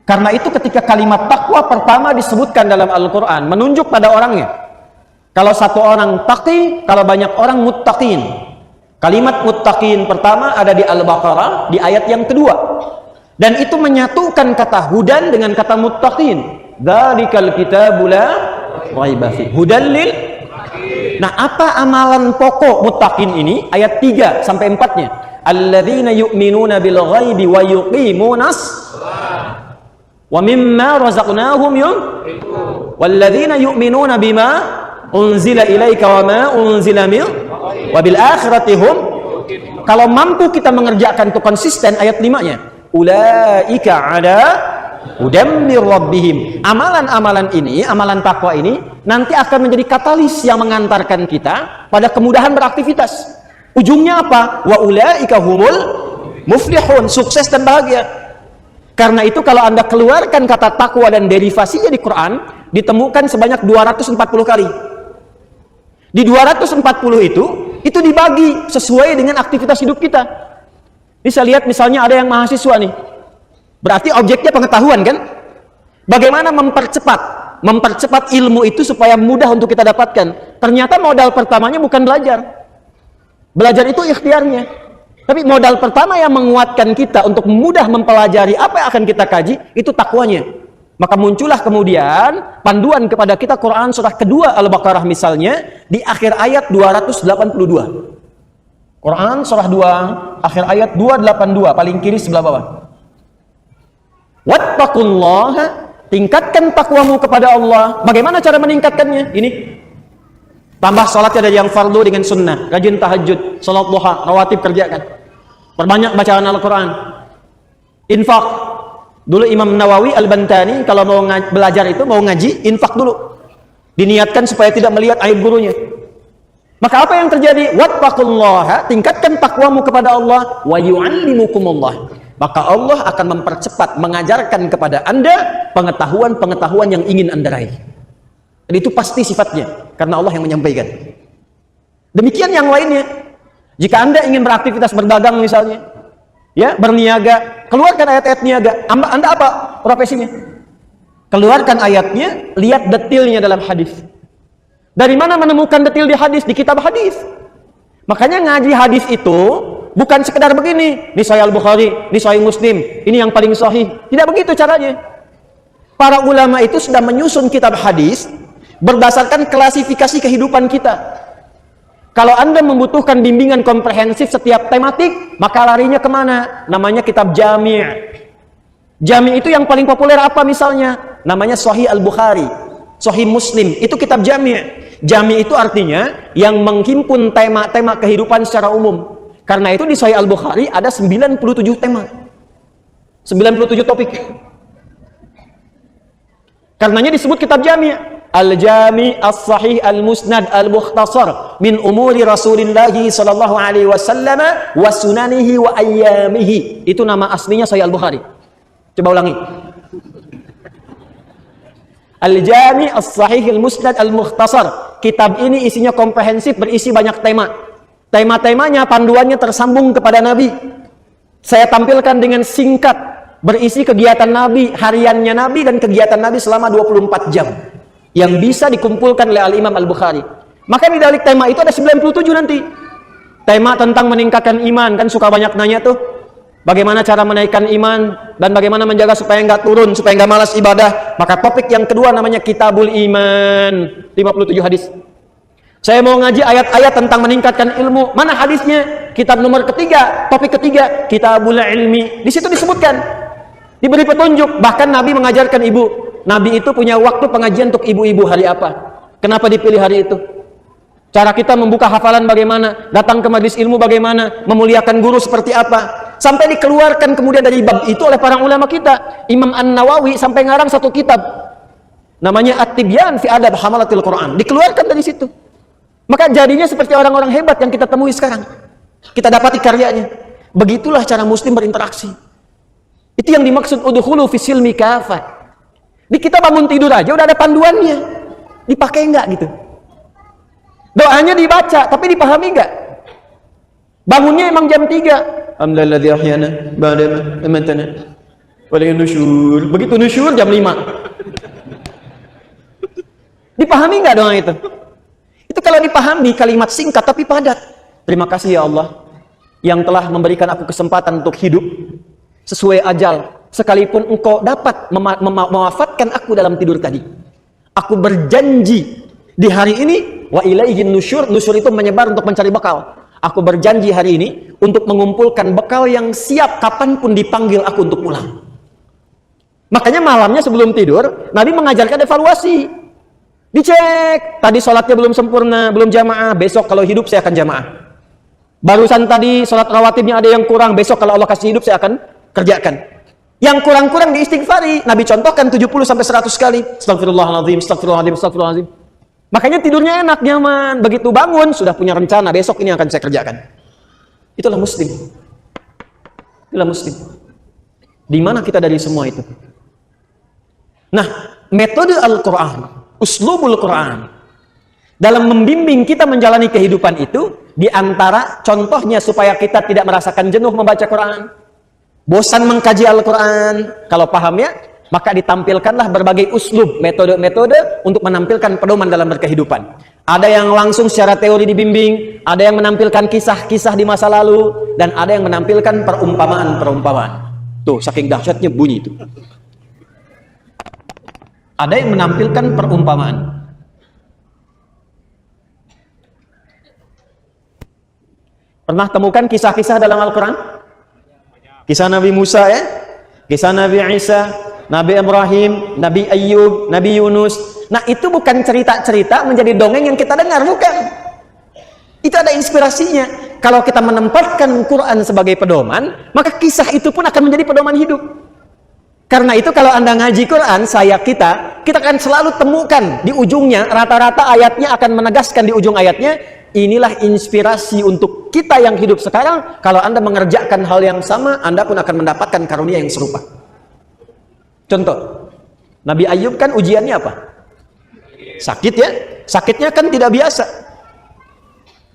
Karena itu ketika kalimat takwa pertama disebutkan dalam Al-Quran, menunjuk pada orangnya. Kalau satu orang taqi, kalau banyak orang muttaqin. Kalimat muttaqin pertama ada di Al-Baqarah di ayat yang kedua. Dan itu menyatukan kata hudan dengan kata muttaqin. Dzalikal kitabu la raiba fi. Hudan lil. Nah, apa amalan pokok muttaqin ini? Ayat 3 sampai 4-nya. Alladzina yu'minuna bil ghaibi wa yuqimunas wa mimma razaqnahum yunfiqun. Walladzina yu'minuna bima unzila ilaika wa ma unzila min wa bil akhirati hum. Kalau mampu kita mengerjakan itu konsisten, ayat 5-nya, ulaika ada hudam mir rabbihim. Amalan-amalan ini, amalan takwa ini nanti akan menjadi katalis yang mengantarkan kita pada kemudahan beraktivitas. Ujungnya apa? Wa ulaika humul muflihun, sukses dan bahagia. Karena itu kalau Anda keluarkan kata takwa dan derivasinya di Quran, ditemukan sebanyak 240 kali. Di 240 itu dibagi sesuai dengan aktivitas hidup kita. Bisa lihat misalnya ada yang mahasiswa nih. Berarti objeknya pengetahuan kan? Bagaimana mempercepat ilmu itu supaya mudah untuk kita dapatkan. Ternyata modal pertamanya bukan belajar. Belajar itu ikhtiarnya. Tapi modal pertama yang menguatkan kita untuk mudah mempelajari apa yang akan kita kaji, itu takwanya. Maka muncullah kemudian panduan kepada kita Quran surah kedua Al-Baqarah misalnya di akhir ayat 282. Quran surah 2 akhir ayat 282 paling kiri sebelah bawah. Wattaqullaha, tingkatkan takwamu kepada Allah. Bagaimana cara meningkatkannya? Ini. Tambah salatnya dari yang fardu dengan sunnah, rajin tahajud, salat duha, rawatib kerjakan. Perbanyak bacaan Al-Quran. Infak. Dulu Imam Nawawi Al-Bantani kalau mau belajar itu, mau ngaji, infak dulu. Diniatkan supaya tidak melihat aib gurunya. Maka apa yang terjadi? Wattaqullaha, tingkatkan takwamu kepada Allah, wa yu'allimukumullah. Maka Allah akan mempercepat mengajarkan kepada Anda pengetahuan-pengetahuan yang ingin Anda raih. Dan itu pasti sifatnya, karena Allah yang menyampaikan. Demikian yang lainnya. Jika Anda ingin beraktivitas berdagang misalnya, ya, berniaga, keluarkan ayat-ayat niaga. Anda apa profesinya? Keluarkan ayatnya, lihat detailnya dalam hadis. Dari mana menemukan detail di hadis? Di kitab hadis. Makanya ngaji hadis itu bukan sekedar begini, ini Sahih Al-Bukhari, ini Sahih Muslim, ini yang paling sahih. Tidak begitu caranya. Para ulama itu sudah menyusun kitab hadis berdasarkan klasifikasi kehidupan kita. Kalau Anda membutuhkan bimbingan komprehensif setiap tematik, maka larinya kemana? Namanya kitab Jami'. Jami' itu yang paling populer apa misalnya? Namanya Sahih Al-Bukhari, Sahih Muslim, itu kitab Jami'. Jami' itu artinya yang menghimpun tema-tema kehidupan secara umum. Karena itu di Sahih Al-Bukhari ada 97 tema. 97 topik. Karenanya disebut kitab Jami'. Al-Jami' As-Sahih Al-Musnad Al-Mukhtasar min umuri Rasulillah sallallahu alaihi wasallam wa sunanihi wa ayyamihi. Itu nama aslinya Sahih Al-Bukhari. Coba ulangi. Al-Jami' As-Sahih Al-Musnad Al-Mukhtasar. Kitab ini isinya komprehensif, berisi banyak tema. Tema-temanya, panduannya tersambung kepada Nabi. Saya tampilkan dengan singkat, berisi kegiatan Nabi, hariannya Nabi, dan kegiatan Nabi selama 24 jam. Yang bisa dikumpulkan oleh Al-Imam Al-Bukhari. Maka di balik tema itu ada 97 nanti. Tema tentang meningkatkan iman, kan suka banyak nanya tuh. Bagaimana cara menaikkan iman dan bagaimana menjaga supaya nggak turun, supaya nggak malas ibadah. Maka topik yang kedua namanya Kitabul Iman, 57 hadis. Saya mau ngaji ayat-ayat tentang meningkatkan ilmu. Mana hadisnya? Kitab nomor ketiga, topik ketiga, Kitabul Ilmi. Di situ disebutkan, diberi petunjuk. Bahkan Nabi mengajarkan ibu. Nabi itu punya waktu pengajian untuk ibu-ibu hari apa? Kenapa dipilih hari itu? Cara kita membuka hafalan bagaimana? Datang ke majelis ilmu bagaimana? Memuliakan guru seperti apa? Sampai dikeluarkan kemudian dari bab itu oleh para ulama kita. Imam An-Nawawi sampai ngarang satu kitab. Namanya At-Tibyan fi Adab Hamalatil Quran. Dikeluarkan dari situ. Maka jadinya seperti orang-orang hebat yang kita temui sekarang. Kita dapati karyanya. Begitulah cara muslim berinteraksi. Itu yang dimaksud udkhulu fis silmi kafah. Di kita bangun tidur aja udah ada panduannya. Dipakai enggak gitu? Doanya dibaca, tapi dipahami enggak? Bangunnya emang jam 3. Alhamdulilladzi ahyana ba'da ma amatana wa ilayhi nusyur. Begitu nusyur jam 5. Dipahami enggak doa itu? Itu kalau dipahami kalimat singkat tapi padat. Terima kasih ya Allah yang telah memberikan aku kesempatan untuk hidup sesuai ajal. Sekalipun engkau dapat mewafatkan aku dalam tidur tadi. Aku berjanji di hari ini wa ilaihin nusyur. Nusyur itu menyebar untuk mencari bekal. Aku berjanji hari ini untuk mengumpulkan bekal yang siap kapanpun dipanggil aku untuk pulang. Makanya malamnya sebelum tidur Nabi mengajarkan evaluasi. Dicek, tadi sholatnya belum sempurna, belum jamaah. Besok kalau hidup saya akan jamaah. Barusan tadi sholat rawatibnya ada yang kurang. Besok kalau Allah kasih hidup saya akan kerjakan. Yang kurang-kurang diistighfari. Nabi contohkan 70 sampai 100 kali. Astagfirullahaladzim, astagfirullahaladzim, astagfirullahaladzim. Makanya tidurnya enak, nyaman. Begitu bangun, sudah punya rencana. Besok ini akan saya kerjakan. Itulah muslim. Itulah muslim. Di mana kita dari semua itu? Nah, metode Al-Quran, uslubul Quran, dalam membimbing kita menjalani kehidupan itu, di antara contohnya supaya kita tidak merasakan jenuh membaca Quran, bosan mengkaji Al-Quran, kalau pahamnya, maka ditampilkanlah berbagai uslub, metode-metode untuk menampilkan pedoman dalam berkehidupan. Ada yang langsung secara teori dibimbing, ada yang menampilkan kisah-kisah di masa lalu, dan ada yang menampilkan perumpamaan-perumpamaan. Tuh, saking dahsyatnya bunyi itu. Ada yang menampilkan perumpamaan. Pernah temukan kisah-kisah dalam Al-Quran? Kisah Nabi Musa ya? Kisah Nabi Isa, Nabi Ibrahim, Nabi Ayyub, Nabi Yunus. Nah itu bukan cerita-cerita menjadi dongeng yang kita dengar, bukan. Itu ada inspirasinya. Kalau kita menempatkan Quran sebagai pedoman, maka kisah itu pun akan menjadi pedoman hidup. Karena itu kalau Anda ngaji Quran, kita akan selalu temukan di ujungnya, rata-rata ayatnya akan menegaskan di ujung ayatnya, inilah inspirasi untuk kita yang hidup sekarang. Kalau Anda mengerjakan hal yang sama, Anda pun akan mendapatkan karunia yang serupa. Contoh, Nabi Ayub kan ujiannya apa? Sakit ya? Sakitnya kan tidak biasa.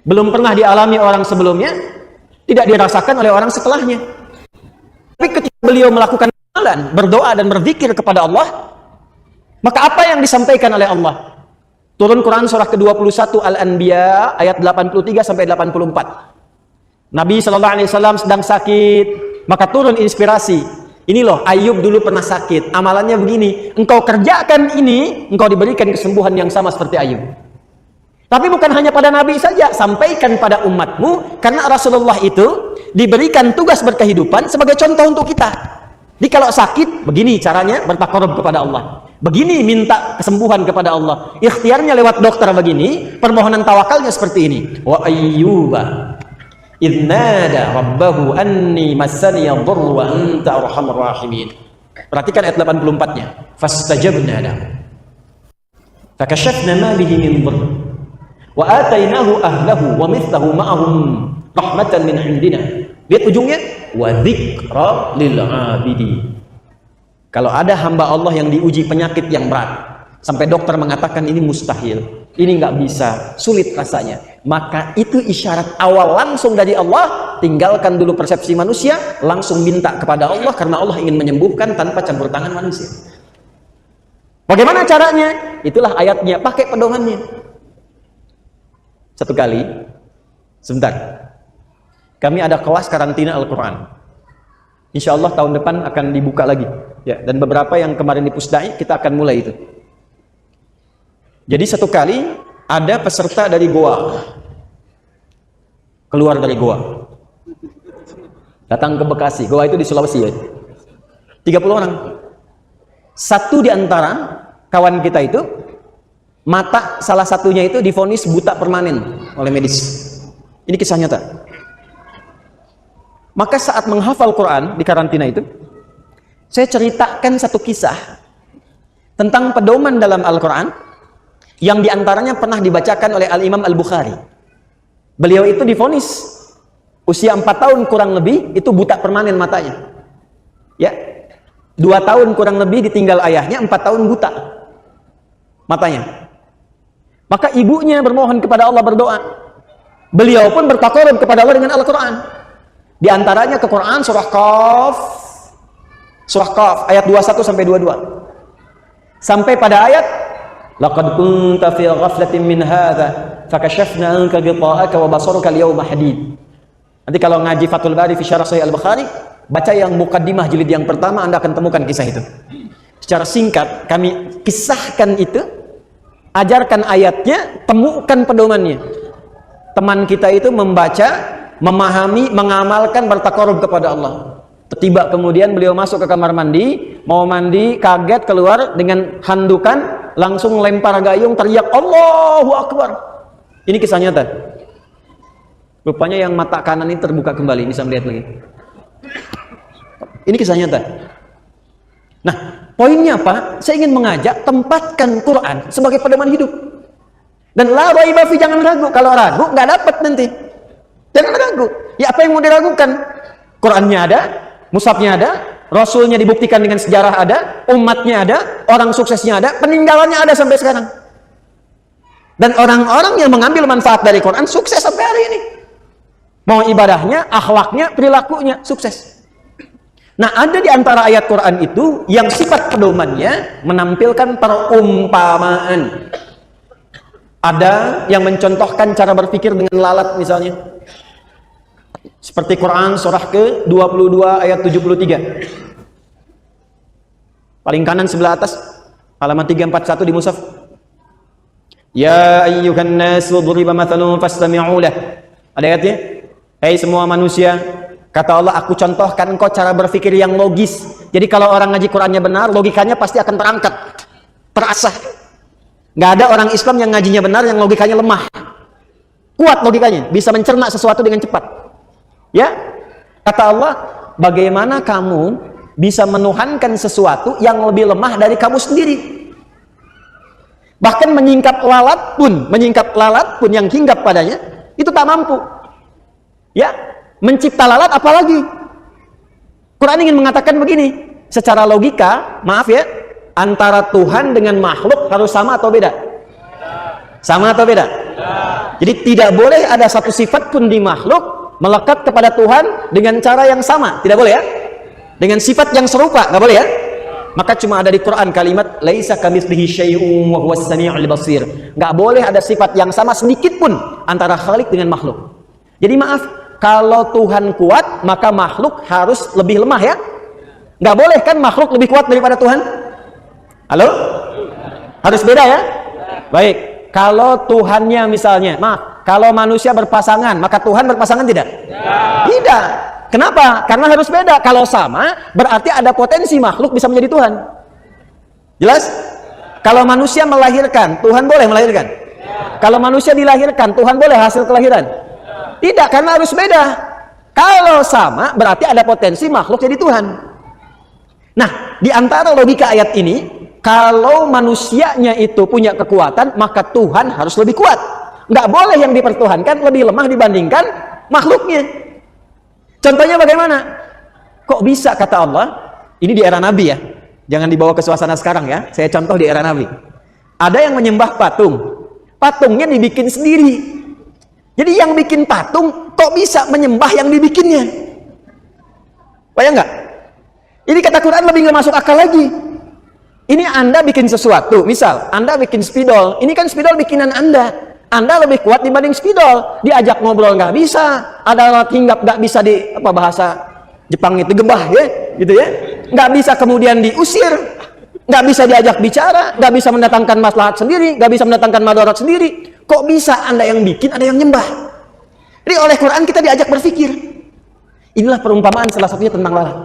Belum pernah dialami orang sebelumnya, tidak dirasakan oleh orang setelahnya. Tapi ketika beliau melakukan amalan, berdoa dan berzikir kepada Allah, maka apa yang disampaikan oleh Allah? Turun Quran surah ke-21 Al-Anbiya ayat 83 sampai 84. Nabi SAW sedang sakit, maka turun inspirasi. Ini loh, Ayub dulu pernah sakit, amalannya begini, engkau kerjakan ini, engkau diberikan kesembuhan yang sama seperti Ayub. Tapi bukan hanya pada Nabi saja, sampaikan pada umatmu, karena Rasulullah itu diberikan tugas berkehidupan sebagai contoh untuk kita. Jadi kalau sakit, begini caranya bertakarub kepada Allah. Begini minta kesembuhan kepada Allah. Ikhtiarnya lewat dokter begini, permohonan tawakalnya seperti ini. Wa ayyuba idnada rabbahu anni massani yadhurru wa anta arhamur rahimin. Perhatikan ayat 84-nya. Fastajabna lahu. Fakashafna ma bihi min dhurr. Wa atainahu ahlahu wa mithlahu ma'ahum rahmatan min indina. Lihat ujungnya, wa dzikra lil 'abidin. Kalau ada hamba Allah yang diuji penyakit yang berat, sampai dokter mengatakan ini mustahil, ini nggak bisa, sulit rasanya, maka itu isyarat awal langsung dari Allah. Tinggalkan dulu persepsi manusia, langsung minta kepada Allah, karena Allah ingin menyembuhkan tanpa campur tangan manusia. Bagaimana caranya? Itulah ayatnya, pakai pedomannya. Satu kali, sebentar, kami ada kelas karantina Al-Quran. Insya Allah tahun depan akan dibuka lagi. Ya, dan beberapa yang kemarin di Pusdai kita akan mulai itu. Jadi satu kali ada peserta dari Goa keluar dari Goa, datang ke Bekasi. Goa itu di Sulawesi ya. 30 orang. Satu di antara kawan kita itu, mata salah satunya itu divonis buta permanen oleh medis. Ini kisah nyata. Maka saat menghafal Quran di karantina itu, saya ceritakan satu kisah tentang pedoman dalam Al-Quran yang diantaranya pernah dibacakan oleh Al-Imam Al-Bukhari. Beliau itu divonis usia 4 tahun kurang lebih itu buta permanen matanya. Ya, 2 tahun kurang lebih ditinggal ayahnya, 4 tahun buta matanya. Maka ibunya bermohon kepada Allah, berdoa. Beliau pun bertakarub kepada Allah dengan Al-Quran. Di antaranya ke Quran surah Qaf ayat 21 sampai 22. Sampai pada ayat laqad kunta fi ghaflatin min hadza fakashafna anka ghita'aka wa basaruka al-yawma hadid. Nanti kalau ngaji Fathul Bari fi Syarah Sahih Al-Bukhari, baca yang mukaddimah jilid yang pertama, Anda akan temukan kisah itu. Secara singkat kami kisahkan itu, ajarkan ayatnya, temukan pedomannya. Teman kita itu membaca, memahami, mengamalkan, bertakarub kepada Allah. Tiba kemudian beliau masuk ke kamar mandi, mau mandi, kaget keluar dengan handukan, langsung lempar gayung, teriak Allahu Akbar. Ini kisah nyata. Rupanya yang mata kanan ini terbuka kembali, bisa melihat lagi. Ini kisah nyata. Nah, poinnya apa? Saya ingin mengajak, tempatkan Quran sebagai pedoman hidup. Dan la raiba fi, jangan ragu. Kalau ragu nggak dapat nanti. Jangan ragu. Ya apa yang mau diragukan? Qurannya ada, mushafnya ada, Rasulnya dibuktikan dengan sejarah ada, umatnya ada, orang suksesnya ada, peninggalannya ada sampai sekarang. Dan orang-orang yang mengambil manfaat dari Quran sukses sampai hari ini. Mau ibadahnya, akhlaknya, perilakunya sukses. Nah, ada di antara ayat Quran itu yang sifat pedomannya menampilkan perumpamaan. Ada yang mencontohkan cara berpikir dengan lalat misalnya. Seperti Quran surah ke-22 ayat 73. Paling kanan sebelah atas, halaman 341 di mushaf. Ya ayyuhan nasu duriba mathalun fastami'u lah. Ada ayatnya? Hai semua manusia, kata Allah, aku contohkan engkau cara berpikir yang logis. Jadi kalau orang ngaji Qurannya benar, logikanya pasti akan terangkat, terasah. Nggak ada orang Islam yang ngajinya benar, yang logikanya lemah. Kuat logikanya, bisa mencerna sesuatu dengan cepat. Ya, kata Allah, bagaimana kamu bisa menuhankan sesuatu yang lebih lemah dari kamu sendiri? Bahkan menyingkap lalat pun yang hinggap padanya, itu tak mampu. Ya, mencipta lalat apalagi? Quran ingin mengatakan begini, secara logika, maaf ya, antara Tuhan dengan makhluk harus sama atau beda? Sama atau beda? Jadi tidak boleh ada satu sifat pun di makhluk melekat kepada Tuhan dengan cara yang sama, tidak boleh ya, dengan sifat yang serupa, nggak boleh ya. Maka cuma ada di Quran kalimat laisa kamitslihi syai'un wa huwas samiul basir. Nggak boleh ada sifat yang sama sedikit pun antara Khalik dengan makhluk. Jadi maaf, kalau Tuhan kuat maka makhluk harus lebih lemah ya. Nggak boleh kan makhluk lebih kuat daripada Tuhan? Halo? Harus beda ya? Baik. Kalau Tuhannya misalnya, maaf, kalau manusia berpasangan, maka Tuhan berpasangan tidak? Tidak. Kenapa? Karena harus beda. Kalau sama, berarti ada potensi makhluk bisa menjadi Tuhan. Jelas? Kalau manusia melahirkan, Tuhan boleh melahirkan? Kalau manusia dilahirkan, Tuhan boleh hasil kelahiran? Tidak, karena harus beda. Kalau sama, berarti ada potensi makhluk jadi Tuhan. Nah, di antara logika ayat ini, kalau manusianya itu punya kekuatan, maka Tuhan harus lebih kuat. Nggak boleh yang dipertuhankan lebih lemah dibandingkan makhluknya. Contohnya bagaimana? Kok bisa kata Allah? Ini di era Nabi ya. Jangan dibawa ke suasana sekarang ya. Saya contoh di era Nabi. Ada yang menyembah patung. Patungnya dibikin sendiri. Jadi yang bikin patung kok bisa menyembah yang dibikinnya? Bayang nggak? Ini kata Quran lebih nggak masuk akal lagi. Ini Anda bikin sesuatu, misal Anda bikin spidol, ini kan spidol bikinan Anda lebih kuat dibanding spidol. Diajak ngobrol nggak bisa, ada alat hinggap nggak bisa di bahasa Jepang itu gembah ya, gitu ya. Nggak bisa kemudian diusir, nggak bisa diajak bicara, nggak bisa mendatangkan maslahat sendiri, nggak bisa mendatangkan madarat sendiri. Kok bisa Anda yang bikin, ada yang nyembah? Jadi oleh Quran kita diajak berpikir. Inilah perumpamaan salah satunya tentang lalat.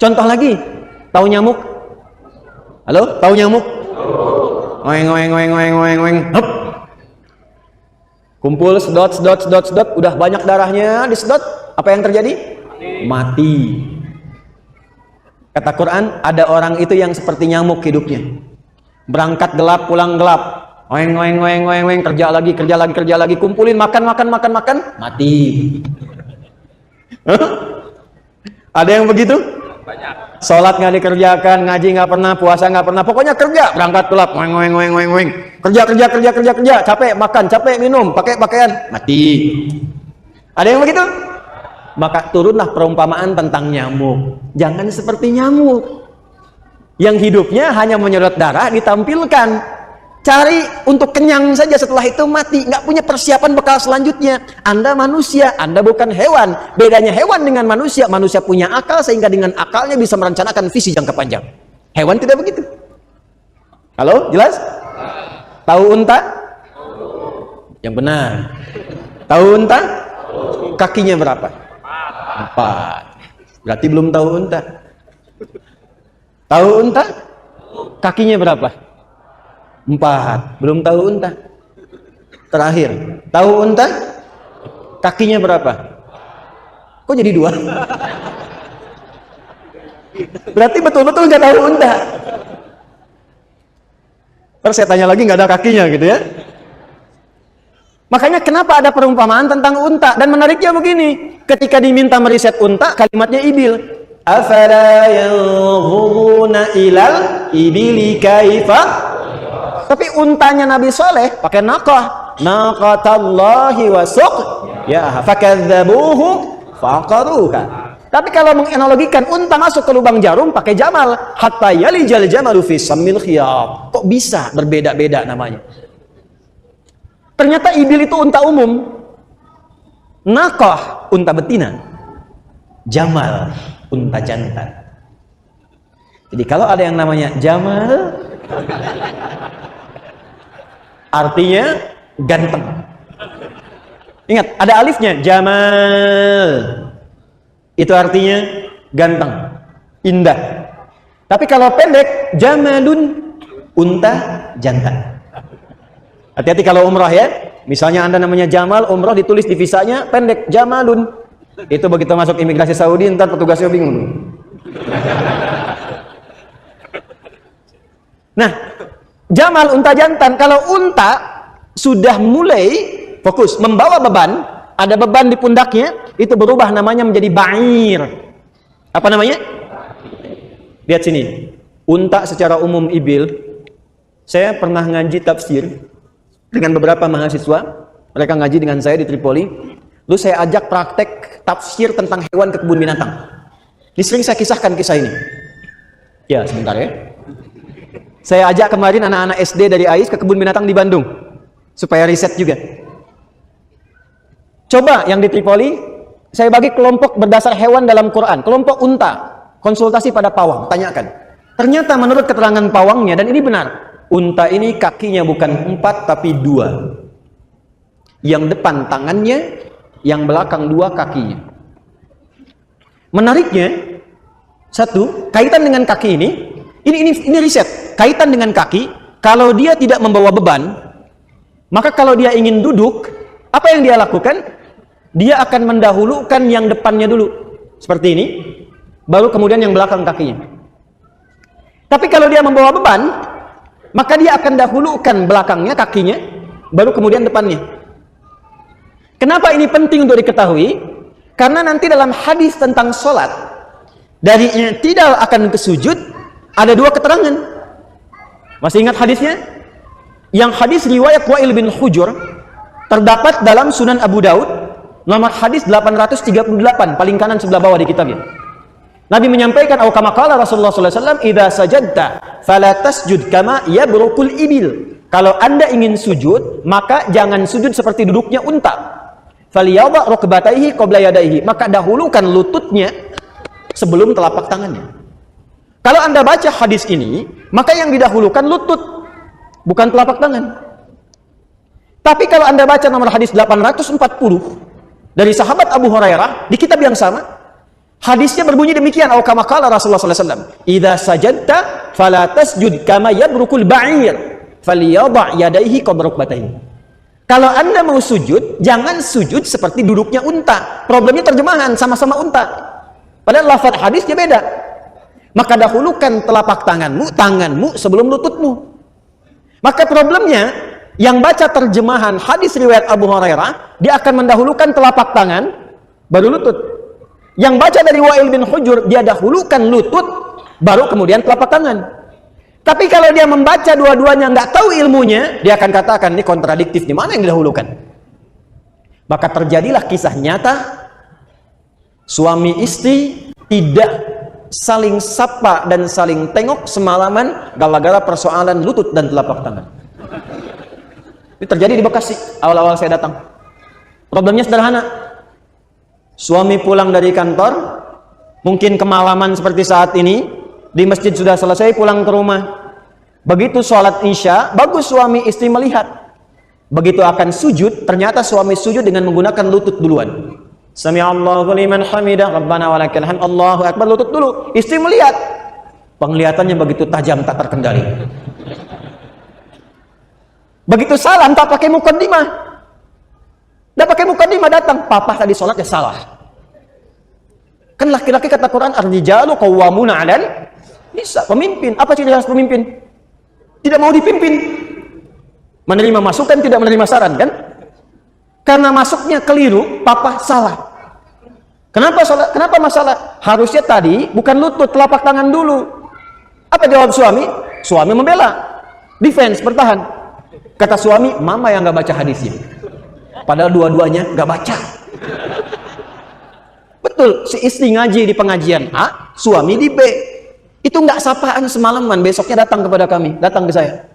Contoh lagi, tahu nyamuk? Halo, tahu nyamuk? Oeng oeng oeng oeng oeng oeng. Hup. Kumpul sedot sedot sedot sedot, udah banyak darahnya disedot, apa yang terjadi? Mati. Kata Quran, ada orang itu yang seperti nyamuk hidupnya. Berangkat gelap, pulang gelap. Oeng oeng oeng oeng oeng, kerja lagi, kerja lagi, kerja lagi, kumpulin makan makan makan makan, mati. Ada yang begitu? Banyak. Sholat nggak dikerjakan, ngaji nggak pernah, puasa nggak pernah, pokoknya kerja, berangkat gelap, oeng oeng oeng oeng oeng, kerja kerja kerja kerja kerja, capek makan, capek minum, pakai pakaian, mati. Ada yang begitu? Maka turunlah perumpamaan tentang nyamuk. Jangan seperti nyamuk yang hidupnya hanya menyedot darah, ditampilkan. Cari untuk kenyang saja, setelah itu mati. Nggak punya persiapan bekal selanjutnya. Anda manusia, Anda bukan hewan. Bedanya hewan dengan manusia, manusia punya akal sehingga dengan akalnya bisa merencanakan visi jangka panjang. Hewan tidak begitu. Halo, jelas? Tahu unta? Yang benar. Tahu unta? Kakinya berapa? 4. Berarti belum tahu unta. Tahu unta? Kakinya berapa? 4. Belum tahu unta. Terakhir, tahu unta? Kakinya berapa? Kok jadi 2? Berarti betul-betul nggak tahu unta. Terus saya tanya lagi, nggak ada kakinya gitu ya. Makanya kenapa ada perumpamaan tentang unta? Dan menariknya begini, ketika diminta meriset unta, kalimatnya ibil. Afala yanzuruna ilal ibili kaifa. Tapi untanya Nabi Saleh pakai naqah, naqatallahi wa suq, ya fakadzabuhu faqaruha. Tapi kalau menganalogikan unta masuk ke lubang jarum pakai jamal, hatta yalijal jamalu fi sammil khiyat. Kok bisa berbeda-beda namanya? Ternyata ibil itu unta umum, naqah unta betina, jamal unta jantan. Jadi kalau ada yang namanya jamal, artinya ganteng. Ingat, ada alifnya, jamal. Itu artinya ganteng, indah. Tapi kalau pendek, jamalun, unta jantan. Hati-hati kalau umrah ya. Misalnya Anda namanya Jamal, umrah ditulis di visanya pendek, jamalun. Itu begitu masuk imigrasi Saudi, ntar petugasnya bingung. Nah, jamal unta jantan. Kalau unta sudah mulai fokus membawa beban, ada beban di pundaknya, itu berubah namanya menjadi ba'ir. Apa namanya? Lihat sini. Unta secara umum ibil. Saya pernah ngaji tafsir dengan beberapa mahasiswa. Mereka ngaji dengan saya di Tripoli. Lalu saya ajak praktek tafsir tentang hewan ke kebun binatang. Ini sering saya kisahkan kisah ini. Ya, sebentar ya. Saya ajak kemarin anak-anak SD dari AIS ke kebun binatang di Bandung supaya riset juga. Coba yang di Tripoli, saya bagi kelompok berdasar hewan dalam Quran. Kelompok unta, konsultasi pada pawang, tanyakan. Ternyata menurut keterangan pawangnya, dan ini benar, unta ini kakinya bukan 4 tapi 2. Yang depan tangannya, yang belakang 2 kakinya. Menariknya, satu, kaitan dengan kaki ini riset. Kaitan dengan kaki, kalau dia tidak membawa beban, maka kalau dia ingin duduk, apa yang dia lakukan? Dia akan mendahulukan yang depannya dulu, seperti ini, baru kemudian yang belakang kakinya. Tapi kalau dia membawa beban, maka dia akan dahulukan belakangnya, kakinya, baru kemudian depannya. Kenapa ini penting untuk diketahui? Karena nanti dalam hadis tentang sholat, dari i'tidal akan ke sujud, ada 2 keterangan. Masih ingat hadisnya? Yang hadis riwayat Wa'il bin Hujur terdapat dalam Sunan Abu Daud, nomor hadis 838, paling kanan sebelah bawah di kitabnya. Nabi menyampaikan, atau kama qala Rasulullah sallallahu alaihi wasallam, "Idza sajadta fala tasjud kama yabrukul ibil." Kalau Anda ingin sujud, maka jangan sujud seperti duduknya unta. Falyadha rukbatayhi qabla yadayhi. Maka dahulukan lututnya sebelum telapak tangannya. Kalau Anda baca hadis ini, maka yang didahulukan lutut, bukan telapak tangan. Tapi kalau Anda baca nomor hadis 840 dari sahabat Abu Hurairah di kitab yang sama, hadisnya berbunyi demikian, atau kama qala Rasulullah sallallahu alaihi wasallam, "Idza sajadta fala tasjud kama yadrukul ba'ir, falyadha yadayhi qabla rukbatayhi." Kalau Anda mau sujud, jangan sujud seperti duduknya unta. Problemnya terjemahan, sama-sama unta. Padahal lafaz hadisnya beda. Maka dahulukan telapak tanganmu sebelum lututmu. Maka problemnya, yang baca terjemahan hadis riwayat Abu Hurairah, dia akan mendahulukan telapak tangan, baru lutut. Yang baca dari Wa'il bin Hujur, dia dahulukan lutut, baru kemudian telapak tangan. Tapi kalau dia membaca dua-duanya, nggak tahu ilmunya, dia akan katakan, ini kontradiktif, di mana yang didahulukan? Maka terjadilah kisah nyata, suami istri tidak saling sapa dan saling tengok semalaman, gara-gara persoalan lutut dan telapak tangan. Ini terjadi di Bekasi, awal-awal saya datang. Problemnya sederhana. Suami pulang dari kantor, mungkin kemalaman seperti saat ini, di masjid sudah selesai, pulang ke rumah. Begitu sholat isya, bagus suami istri melihat. Begitu akan sujud, ternyata suami sujud dengan menggunakan lutut duluan. Sami'allahu liman hamidah, Rabbana walakal hamd, Allahu akbar, lutut dulu. Istri melihat, penglihatannya begitu tajam, tak terkendali. Begitu salam, tak pakai mukaddimah. Dah pakai mukaddimah datang, papa tadi sholatnya salah. Kan laki-laki kata Quran, ar-rijalu qawwamuna 'alal nisa, pemimpin. Apa ciri khas pemimpin? Tidak mau dipimpin. Menerima masukan, tidak menerima saran, kan? Karena masuknya keliru, papa salah. Kenapa masalah? Harusnya tadi bukan lutut, telapak tangan dulu. Apa jawab suami? Suami membela, defense, bertahan. Kata suami, mama yang nggak baca hadisnya. Padahal dua-duanya nggak baca. Betul, si istri ngaji di pengajian A, suami di B. Itu nggak sapaan semalaman, besoknya datang kepada kami, datang ke saya.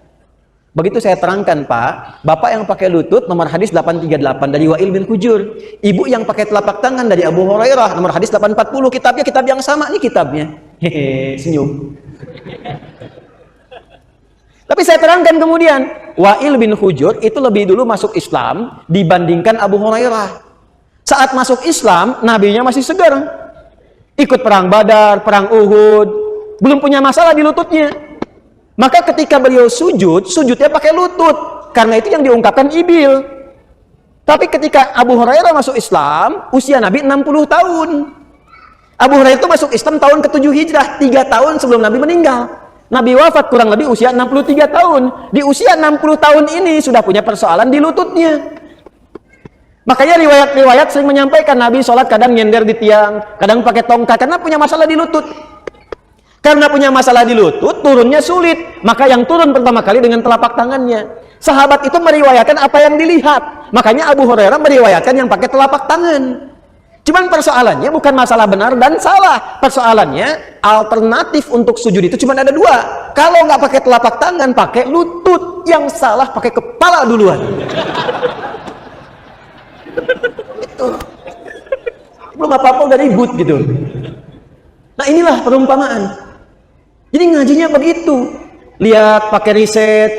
Begitu saya terangkan, Pak, bapak yang pakai lutut, nomor hadis 838 dari Wa'il bin Hujur. Ibu yang pakai telapak tangan dari Abu Hurairah, nomor hadis 840, kitabnya kitab yang sama, ini kitabnya. Hehe, senyum. Tapi saya terangkan kemudian, Wa'il bin Hujur itu lebih dulu masuk Islam dibandingkan Abu Hurairah. Saat masuk Islam, nabinya masih segar. Ikut perang Badar, perang Uhud, belum punya masalah di lututnya. Maka ketika beliau sujud, sujudnya pakai lutut. Karena itu yang diungkapkan Ibil. Tapi ketika Abu Hurairah masuk Islam, usia Nabi 60 tahun. Abu Hurairah itu masuk Islam tahun ke-7 Hijrah, 3 tahun sebelum Nabi meninggal. Nabi wafat kurang lebih usia 63 tahun. Di usia 60 tahun ini sudah punya persoalan di lututnya. Makanya riwayat-riwayat sering menyampaikan Nabi sholat kadang nyender di tiang, kadang pakai tongkat, karena punya masalah di lutut. Karena punya masalah di lutut, turunnya sulit. Maka yang turun pertama kali dengan telapak tangannya. Sahabat itu meriwayatkan apa yang dilihat. Makanya Abu Hurairah meriwayatkan yang pakai telapak tangan. Cuman persoalannya bukan masalah benar dan salah. Persoalannya alternatif untuk sujud itu cuma ada 2. Kalau nggak pakai telapak tangan, pakai lutut. Yang salah pakai kepala duluan. Itu. Belum apa-apa udah ribut gitu. Nah inilah perumpamaan. Jadi ngajinya begitu. Lihat, pakai riset,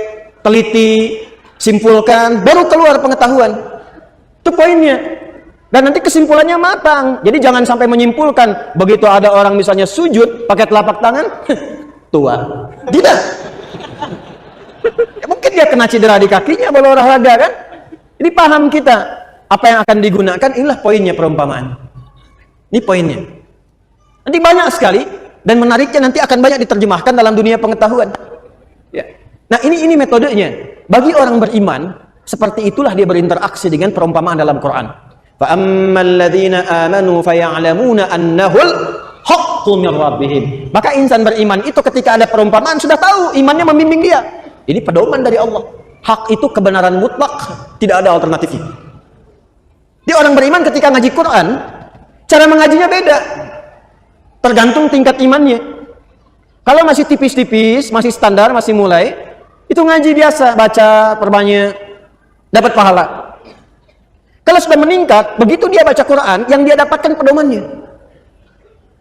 teliti, simpulkan, baru keluar pengetahuan. Itu poinnya. Dan nanti kesimpulannya matang. Jadi jangan sampai menyimpulkan begitu ada orang misalnya sujud pakai telapak tangan, tua. Tidak. Ya, mungkin dia kena cedera di kakinya kalau olahraga, kan? Jadi paham kita apa yang akan digunakan. Inilah poinnya perumpamaan. Ini poinnya. Nanti banyak sekali, dan menariknya nanti akan banyak diterjemahkan dalam dunia pengetahuan. Ya. Nah ini metodenya. Bagi orang beriman, seperti itulah dia berinteraksi dengan perumpamaan dalam Quran. فَأَمَّا الَّذِينَ آمَنُوا فَيَعْلَمُونَ أَنَّهُ الْحَقُّ مِنْ رَبِّهِمْ. Maka insan beriman itu ketika ada perumpamaan sudah tahu, imannya membimbing dia. Ini pedoman dari Allah. Hak itu kebenaran mutlak, tidak ada alternatifnya. Dia orang beriman ketika ngaji Quran, cara mengajinya beda. Tergantung tingkat imannya. Kalau masih tipis-tipis, masih standar, masih mulai, itu ngaji biasa, baca perbanyak, dapat pahala. Kalau sudah meningkat, begitu dia baca Quran, yang dia dapatkan pedomannya.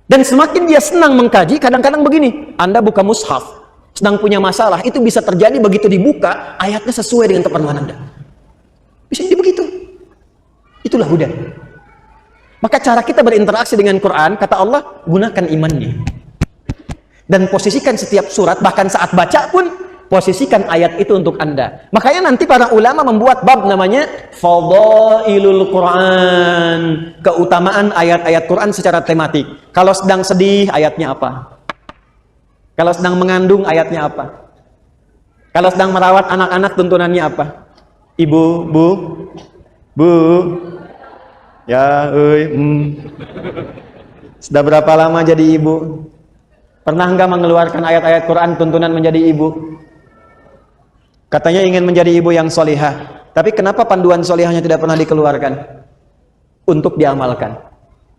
Dan semakin dia senang mengkaji, kadang-kadang begini, Anda buka mushaf, sedang punya masalah, itu bisa terjadi begitu dibuka, ayatnya sesuai dengan keperluan Anda. Bisa jadi begitu. Itulah huda. Maka cara kita berinteraksi dengan Quran, kata Allah, gunakan imannya. Dan posisikan setiap surat, bahkan saat baca pun, posisikan ayat itu untuk Anda. Makanya nanti para ulama membuat bab namanya Fadailul Quran, keutamaan ayat-ayat Quran secara tematik. Kalau sedang sedih, ayatnya apa? Kalau sedang mengandung, ayatnya apa? Kalau sedang merawat anak-anak, tuntunannya apa? Ibu, bu, ya, sudah berapa lama jadi ibu? Pernah enggak mengeluarkan ayat-ayat Quran tuntunan menjadi ibu? Katanya ingin menjadi ibu yang solihah, tapi kenapa panduan solihahnya tidak pernah dikeluarkan untuk diamalkan?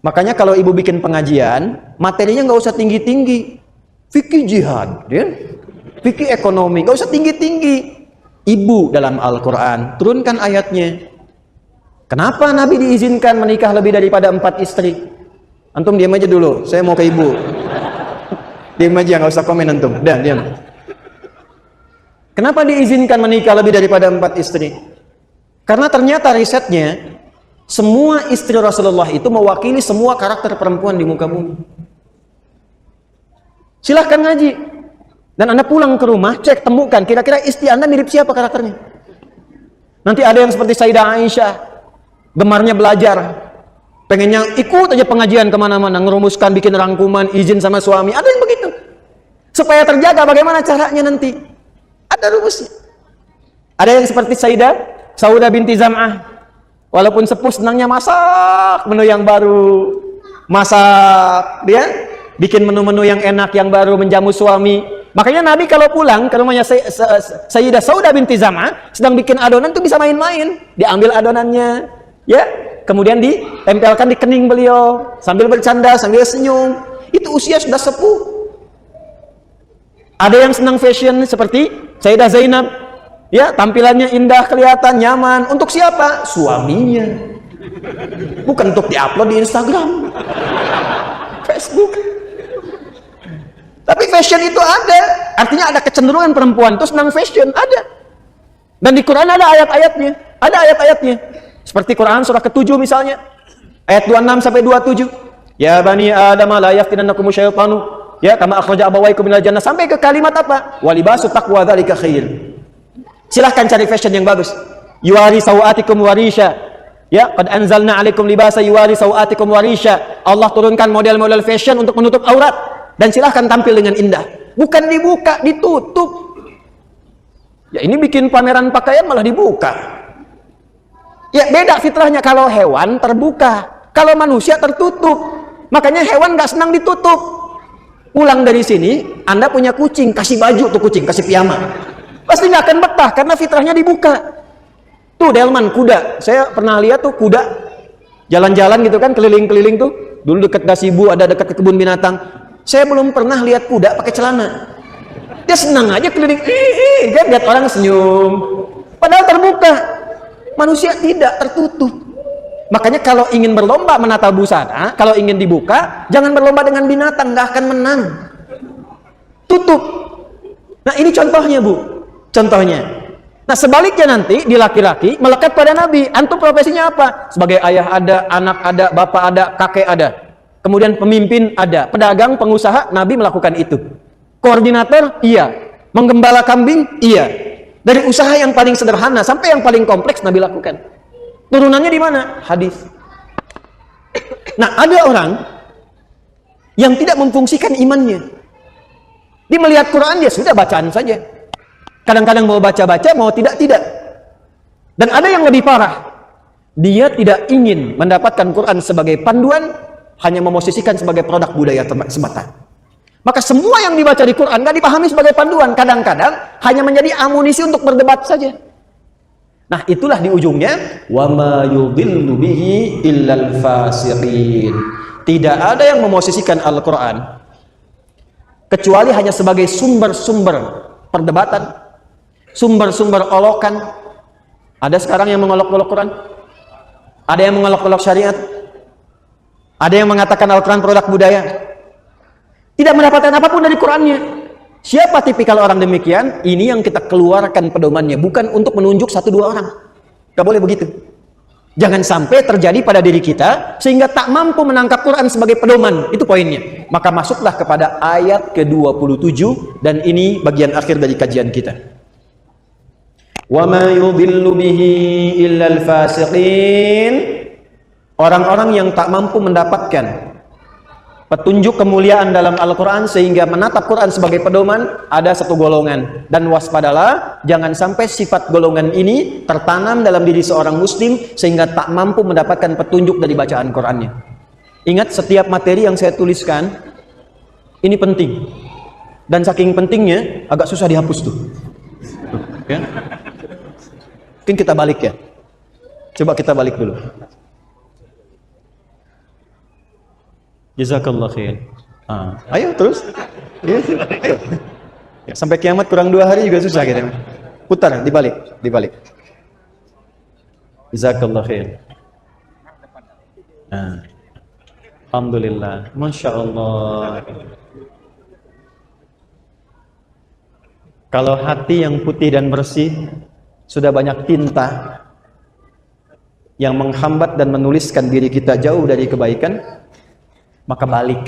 Makanya kalau ibu bikin pengajian, materinya nggak usah tinggi-tinggi, fikih jihad, ya? Fikih ekonomi, nggak usah tinggi-tinggi. Ibu dalam Al-Quran, turunkan ayatnya. Kenapa Nabi diizinkan menikah lebih daripada 4 istri? Antum diam aja dulu, saya mau ke ibu. Diam aja, nggak usah komen antum. Dah, diam. Kenapa diizinkan menikah lebih daripada 4 istri? Karena ternyata risetnya, semua istri Rasulullah itu mewakili semua karakter perempuan di muka bumi. Silahkan ngaji. Dan Anda pulang ke rumah, cek, temukan, kira-kira istri Anda mirip siapa karakternya. Nanti ada yang seperti Sayyidah Aisyah, gemarnya belajar, pengennya ikut aja pengajian kemana-mana, ngerumuskan, bikin rangkuman, izin sama suami. Ada yang begitu. Supaya terjaga, bagaimana caranya nanti? Ada rumusnya. Ada yang seperti Sayyidah Saudah binti Zam'ah, walaupun sepuh senangnya masak menu yang baru, masak, dia bikin menu-menu yang enak, yang baru, menjamu suami. Makanya Nabi kalau pulang ke rumahnya Sayyidah Saudah binti Zam'ah, sedang bikin adonan tuh bisa main-main, diambil adonannya, ya, kemudian ditempelkan di kening beliau, sambil bercanda, sambil senyum. Itu usia sudah sepuh. Ada yang senang fashion seperti Sayyidah Zainab, ya, tampilannya indah, kelihatan nyaman. Untuk siapa? Suaminya. Bukan untuk diupload di Instagram, Facebook. Tapi fashion itu ada, artinya ada kecenderungan perempuan itu senang fashion, ada. Dan di Quran ada ayat-ayatnya, ada ayat-ayatnya. Seperti Quran surah ke-7 misalnya, ayat 26 sampai 27. Ya bani Adam la yaftinannakum syaitanu, ya kama akhraja abawaykum minal jannah, sampai ke kalimat apa? Walibasu taqwa dzalika khair. Silahkan cari fashion yang bagus. Yuwari sawatikum warisha. Ya, qad anzalna 'alaikum libasa yuwari sawatikum warisha. Allah turunkan model-model fashion untuk menutup aurat. Dan silahkan tampil dengan indah. Bukan dibuka, ditutup. Ya ini bikin pameran pakaian malah dibuka. Ya beda fitrahnya. Kalau hewan terbuka, kalau manusia tertutup. Makanya hewan gak senang ditutup. Pulang dari sini, Anda punya kucing, kasih baju tuh kucing, kasih piyama. Pasti gak akan betah karena fitrahnya dibuka. Tuh delman, kuda. Saya pernah lihat tuh kuda jalan-jalan gitu kan, keliling-keliling tuh. Dulu dekat gasibu, ada dekat ke kebun binatang. Saya belum pernah lihat kuda pakai celana. Dia senang aja keliling, kan, lihat orang senyum. Padahal terbuka. Manusia tidak, tertutup. Makanya kalau ingin berlomba menata busana, kalau ingin dibuka, jangan berlomba dengan binatang, nggak akan menang. Tutup. Nah ini contohnya, Bu. Contohnya. Nah sebaliknya nanti di laki-laki melekat pada Nabi. Antum profesinya apa? Sebagai ayah ada, anak ada, bapak ada, kakek ada. Kemudian pemimpin ada, pedagang, pengusaha, Nabi melakukan itu. Koordinator, iya. Menggembala kambing, iya. Dari usaha yang paling sederhana sampai yang paling kompleks Nabi lakukan. Turunannya di mana? Hadis. Nah, ada orang yang tidak memfungsikan imannya. Dia melihat Quran, dia sudah bacaan saja. Kadang-kadang mau baca-baca, mau tidak-tidak. Dan ada yang lebih parah. Dia tidak ingin mendapatkan Quran sebagai panduan, hanya memosisikan sebagai produk budaya semata. Maka semua yang dibaca di Quran gak dipahami sebagai panduan. Kadang-kadang hanya menjadi amunisi untuk berdebat saja. Nah itulah di ujungnya, wa ma yudhillu bihi illal fasiqin. Tidak ada yang memosisikan Al-Quran kecuali hanya sebagai sumber-sumber perdebatan, sumber-sumber olokan. Ada sekarang yang mengolok-olok Quran? Ada yang mengolok-olok syariat. Ada yang mengatakan Al-Quran produk budaya. Tidak mendapatkan apapun dari Qurannya. Siapa tipikal orang demikian? Ini yang kita keluarkan pedomannya, bukan untuk menunjuk 1-2 orang. Gak boleh begitu. Jangan sampai terjadi pada diri kita sehingga tak mampu menangkap Quran sebagai pedoman. Itu poinnya. Maka masuklah kepada ayat ke-27, dan ini bagian akhir dari kajian kita. Wa ma yudhillu bihi illal fasiqin. Orang-orang yang tak mampu mendapatkan petunjuk kemuliaan dalam Al-Quran sehingga menatap Quran sebagai pedoman, ada satu golongan. Dan waspadalah, jangan sampai sifat golongan ini tertanam dalam diri seorang muslim sehingga tak mampu mendapatkan petunjuk dari bacaan Qurannya. Ingat, setiap materi yang saya tuliskan ini penting, dan saking pentingnya agak susah dihapus tuh. Ya? Mungkin kita balik ya. Coba kita balik dulu. Jazakallah khair. Ayo terus. Ayo. Ya, sampai kiamat kurang 2 hari juga susah gitu. Putar, dibalik. Jazakallah khair. Alhamdulillah. Masya Allah. Kalau hati yang putih dan bersih sudah banyak tinta yang menghambat dan menuliskan diri kita jauh dari kebaikan, maka balik.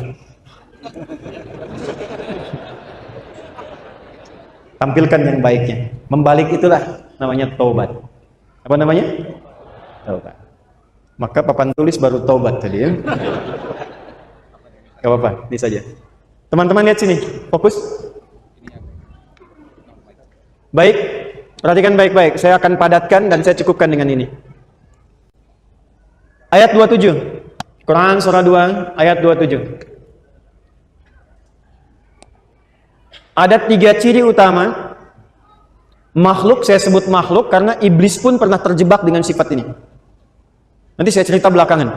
Tampilkan yang baiknya. Membalik itulah namanya taubat. Apa namanya? Taubat. Maka papan tulis baru taubat tadi ya. Gak apa-apa, ini saja. Teman-teman lihat sini, fokus. Baik, perhatikan baik-baik. Saya akan padatkan dan saya cukupkan dengan ini. Ayat 27. Quran surah 2 ayat 27. Ada 3 ciri utama makhluk. Saya sebut makhluk karena iblis pun pernah terjebak dengan sifat ini. Nanti saya cerita belakangan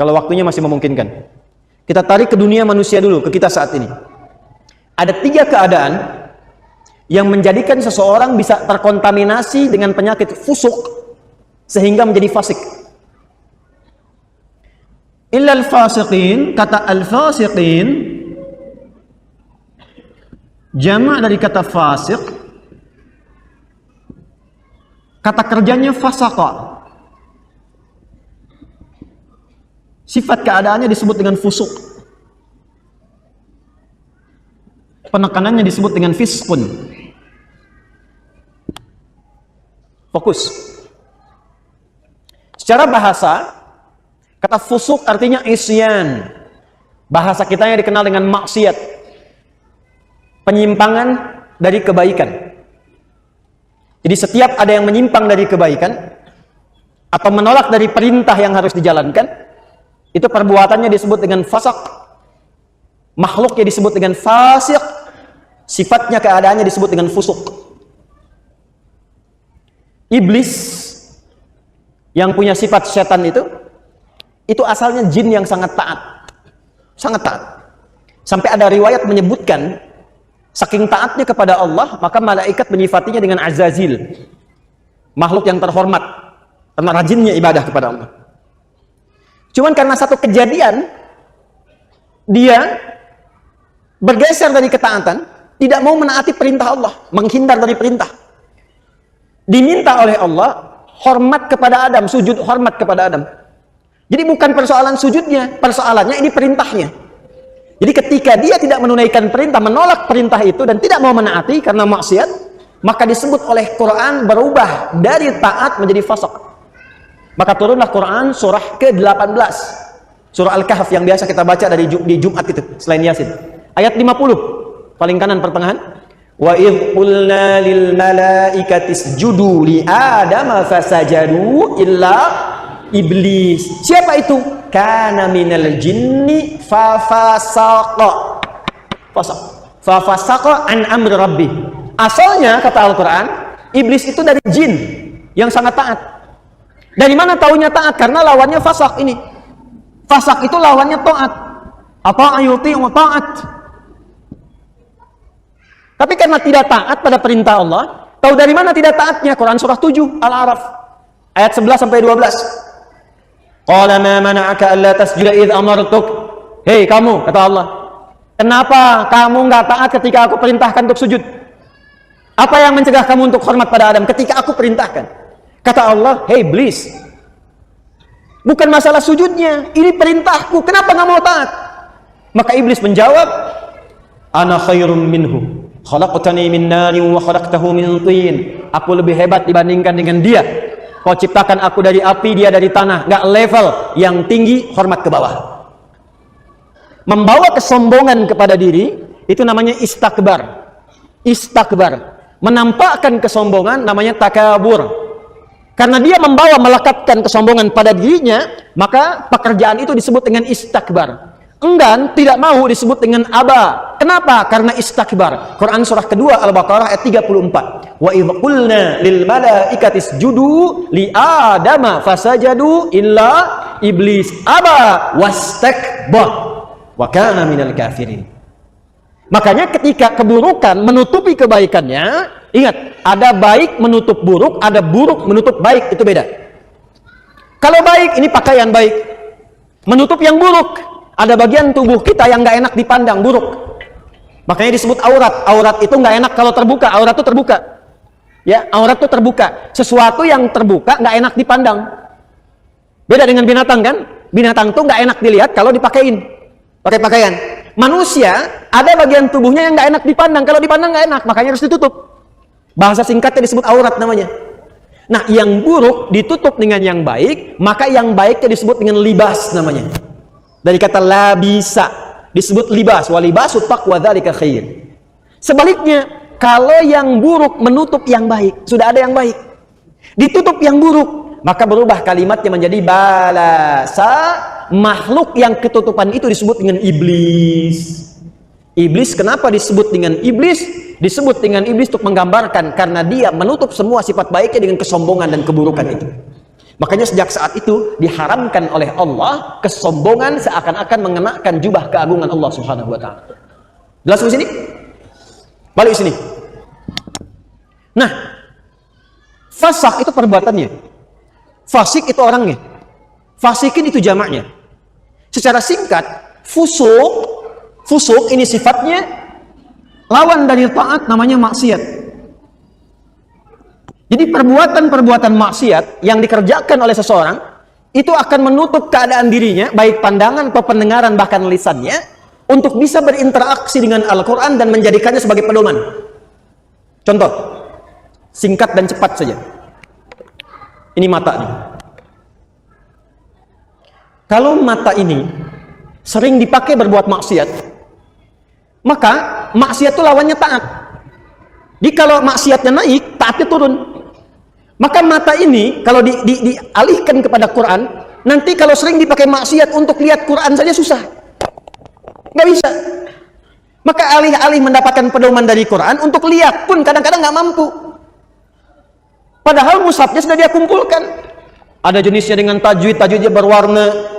kalau waktunya masih memungkinkan. Kita tarik ke dunia manusia dulu, ke kita saat ini. Ada 3 keadaan yang menjadikan seseorang bisa terkontaminasi dengan penyakit fusuk sehingga menjadi fasik. Illal fasiqin, kata al-fasiqin jamak dari kata fasik. Kata kerjanya fasaqa. Sifat keadaannya disebut dengan fusuk. Penekanannya disebut dengan fiskun. Fokus. Secara bahasa, kata fusuk artinya isyan. Bahasa kita yang dikenal dengan maksiat. Penyimpangan dari kebaikan. Jadi setiap ada yang menyimpang dari kebaikan atau menolak dari perintah yang harus dijalankan, itu perbuatannya disebut dengan fasak. Makhluknya disebut dengan fasik. Sifatnya, keadaannya disebut dengan fusuk. Iblis yang punya sifat setan itu asalnya jin yang sangat taat. Sangat taat. Sampai ada riwayat menyebutkan saking taatnya kepada Allah, maka malaikat menyifatinya dengan Azazil. Makhluk yang terhormat karena rajinnya ibadah kepada Allah. Cuman karena satu kejadian dia bergeser dari ketaatan, tidak mau menaati perintah Allah, menghindar dari perintah. Diminta oleh Allah hormat kepada Adam, sujud hormat kepada Adam. Jadi bukan persoalan sujudnya, persoalannya ini perintahnya. Jadi ketika dia tidak menunaikan perintah, menolak perintah itu dan tidak mau menaati karena maksiat, maka disebut oleh Quran berubah dari taat menjadi fasik. Maka turunlah Quran surah ke-18. Surah Al-Kahf yang biasa kita baca di Jumat itu, selain Yasin. Ayat 50, paling kanan pertengahan. Wa idh qulna lil malaikati isjudu li Adam fasajadu illa iblis. Siapa itu? Kana minal jinni fafasaqa. Fafasaqa an amri rabbi. Asalnya kata Al-Quran, iblis itu dari jin yang sangat taat. Dari mana taunya taat? Karena lawannya fasak ini. Fasak itu lawannya taat. Apa ayuti wa taat. Tapi karena tidak taat pada perintah Allah, tahu dari mana tidak taatnya? Quran surah 7 Al-A'raf ayat 11 sampai 12. Qala ma mana'aka alla tasjuda idh amartuk. Hei kamu, kata Allah, kenapa kamu nggak taat ketika aku perintahkan untuk sujud? Apa yang mencegah kamu untuk hormat pada Adam ketika aku perintahkan? Kata Allah, hei iblis, bukan masalah sujudnya, ini perintahku, kenapa nggak mau taat? Maka iblis menjawab, ana khairum minhu, khalaqtani min narin wa khalaqtahu min tin. Aku lebih hebat dibandingkan dengan dia. Kau ciptakan aku dari api, dia dari tanah. Nggak level, yang tinggi hormat ke bawah. Membawa kesombongan kepada diri itu namanya istakbar. Istakbar, menampakkan kesombongan namanya takabur. Karena dia membawa melekatkan kesombongan pada dirinya, maka pekerjaan itu disebut dengan istakbar. Enggan, tidak mau disebut dengan aba. Kenapa? Karena istakbar. Quran surah kedua Al-Baqarah ayat 34. Wa idh qulna lil malaikati isjudu li adama fasajadu illa iblis aba wastakbar wa kana minal kafirin. Makanya ketika keburukan menutupi kebaikannya, ingat, ada baik menutup buruk, ada buruk menutup baik, itu beda. Kalau baik, ini pakaian baik. Menutup yang buruk, ada bagian tubuh kita yang nggak enak dipandang, buruk. Makanya disebut aurat. Aurat itu nggak enak kalau terbuka. Aurat itu terbuka. Ya, aurat itu terbuka. Sesuatu yang terbuka nggak enak dipandang. Beda dengan binatang kan? Binatang itu nggak enak dilihat kalau dipakein, pakai pakaian. Manusia ada bagian tubuhnya yang nggak enak dipandang. Kalau dipandang nggak enak, makanya harus ditutup. Bahasa singkatnya disebut aurat namanya. Nah, yang buruk ditutup dengan yang baik, maka yang baiknya disebut dengan libas namanya. Dari kata labisa disebut libas, wa libasu taqwa dzalika khair. Sebaliknya, kalau yang buruk menutup yang baik, sudah ada yang baik, ditutup yang buruk, maka berubah kalimatnya menjadi balasa. Makhluk yang ketutupan itu disebut dengan iblis. Iblis kenapa disebut dengan iblis? Disebut dengan iblis untuk menggambarkan karena dia menutup semua sifat baiknya dengan kesombongan dan keburukan itu. Makanya sejak saat itu diharamkan oleh Allah kesombongan seakan-akan mengenakan jubah keagungan Allah Subhanahu wa taala. Jelas di sini? Balik sini. Nah, fasak itu perbuatannya. Fasik itu orangnya. Fasikin itu jamaknya. Secara singkat, fusuk ini sifatnya lawan dari taat, namanya maksiat. Jadi perbuatan-perbuatan maksiat yang dikerjakan oleh seseorang itu akan menutup keadaan dirinya, baik pandangan atau pendengaran bahkan lisannya, untuk bisa berinteraksi dengan Al-Quran dan menjadikannya sebagai pedoman. Contoh, singkat dan cepat saja. Ini mata nih. Kalau mata ini sering dipakai berbuat maksiat, maka maksiat itu lawannya taat. Jadi kalau maksiatnya naik, taatnya turun. Maka mata ini kalau dialihkan kepada Quran, nanti kalau sering dipakai maksiat untuk lihat Quran saja susah, nggak bisa. Maka alih-alih mendapatkan pedoman dari Quran, untuk lihat pun kadang-kadang nggak mampu. Padahal mushafnya sudah dia kumpulkan. Ada jenisnya dengan tajwid, tajwidnya berwarna.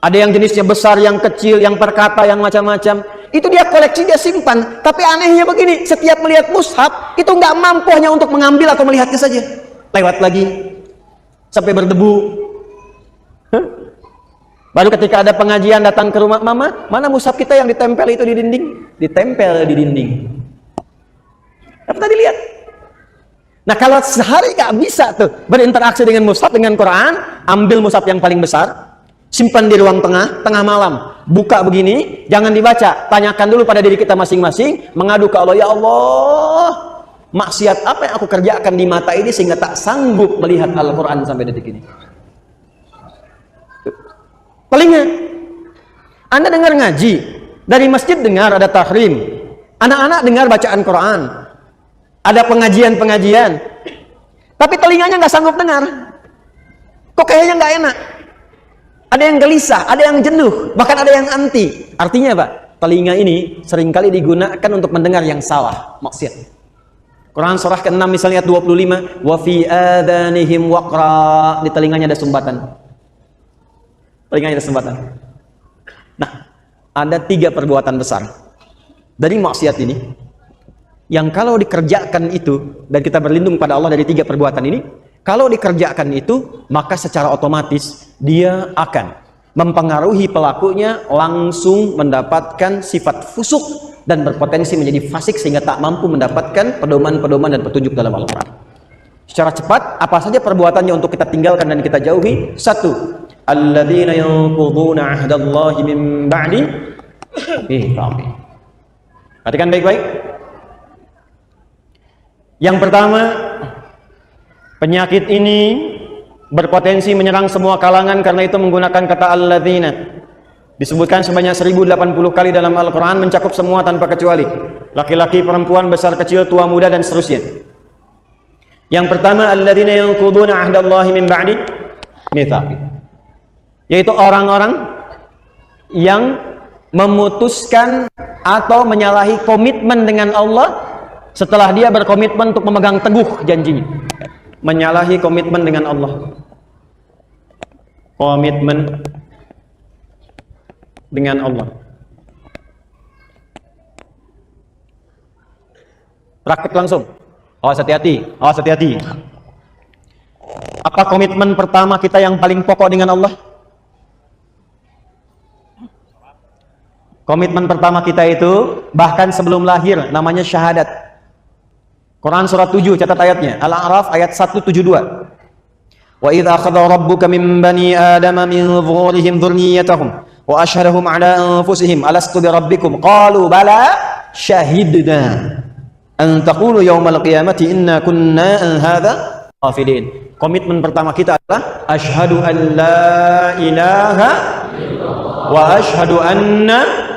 Ada yang jenisnya besar, yang kecil, yang perkata, yang macam-macam. Itu dia koleksi, dia simpan. Tapi anehnya begini, setiap melihat mushaf itu nggak mampu hanya untuk mengambil atau melihatnya saja. Lewat lagi sampai berdebu. Baru ketika ada pengajian datang ke rumah, mama, mana mushaf kita yang ditempel itu di dinding? Ditempel di dinding. Apa tadi lihat? Nah, kalau sehari nggak bisa tuh berinteraksi dengan mushaf, dengan Quran, ambil mushaf yang paling besar, simpan di ruang tengah, tengah malam, buka begini, jangan dibaca, tanyakan dulu pada diri kita masing-masing, mengadu ke Allah, ya Allah, maksiat apa yang aku kerjakan di mata ini sehingga tak sanggup melihat Al-Quran sampai detik ini. Telinga, Anda dengar ngaji, dari masjid dengar ada tahrim, anak-anak dengar bacaan Quran, ada pengajian-pengajian, tapi telinganya nggak sanggup dengar. Kok kayaknya nggak enak? Ada yang gelisah, ada yang jenuh, bahkan ada yang anti. Artinya apa? Telinga ini seringkali digunakan untuk mendengar yang salah, maksiat. Quran surah ke-6 misalnya ayat 25, wa fi adanihim waqra, di telinganya ada sumbatan. Telinganya ada sumbatan. Nah, ada 3 perbuatan besar dari maksiat ini yang kalau dikerjakan itu dan kita berlindung pada Allah dari 3 perbuatan ini, Kalau dikerjakan itu, maka secara otomatis dia akan mempengaruhi pelakunya langsung mendapatkan sifat fusuk dan berpotensi menjadi fasik sehingga tak mampu mendapatkan pedoman-pedoman dan petunjuk dalam Al-Quran. Secara cepat, apa saja perbuatannya untuk kita tinggalkan dan kita jauhi? 1. Alladzina yanquduna 'ahdallahi min ba'di mitsaqih. Perhatikan baik-baik. Yang pertama, penyakit ini berpotensi menyerang semua kalangan karena itu menggunakan kata alladzina. Disebutkan sebanyak 1080 kali dalam Al-Quran, mencakup semua tanpa kecuali. Laki-laki, perempuan, besar, kecil, tua, muda, dan seterusnya. Yang pertama, alladzina yanquduna 'ahdallahi min ba'di mitsaqih. Yaitu orang-orang yang memutuskan atau menyalahi komitmen dengan Allah setelah dia berkomitmen untuk memegang teguh janjinya. Menyalahi komitmen dengan Allah. Komitmen dengan Allah. Praktik langsung. Awas hati-hati. Awas hati-hati. Apa komitmen pertama kita yang paling pokok dengan Allah? Komitmen pertama kita itu bahkan sebelum lahir namanya syahadat. Quran surat 7, catat ayatnya. Al-A'raf ayat 172. Wa idza akhadha rabbuka min bani adama min zuhurihim dzurriyyatahum wa asyhadahum ala anfusihim alastu bi rabbikum qalu bala syahidna an taqulu yaumal qiyamati inna kunna an hadza ghafilin. Komitmen pertama kita adalah asyhadu an la ilaha wa asyhadu anna.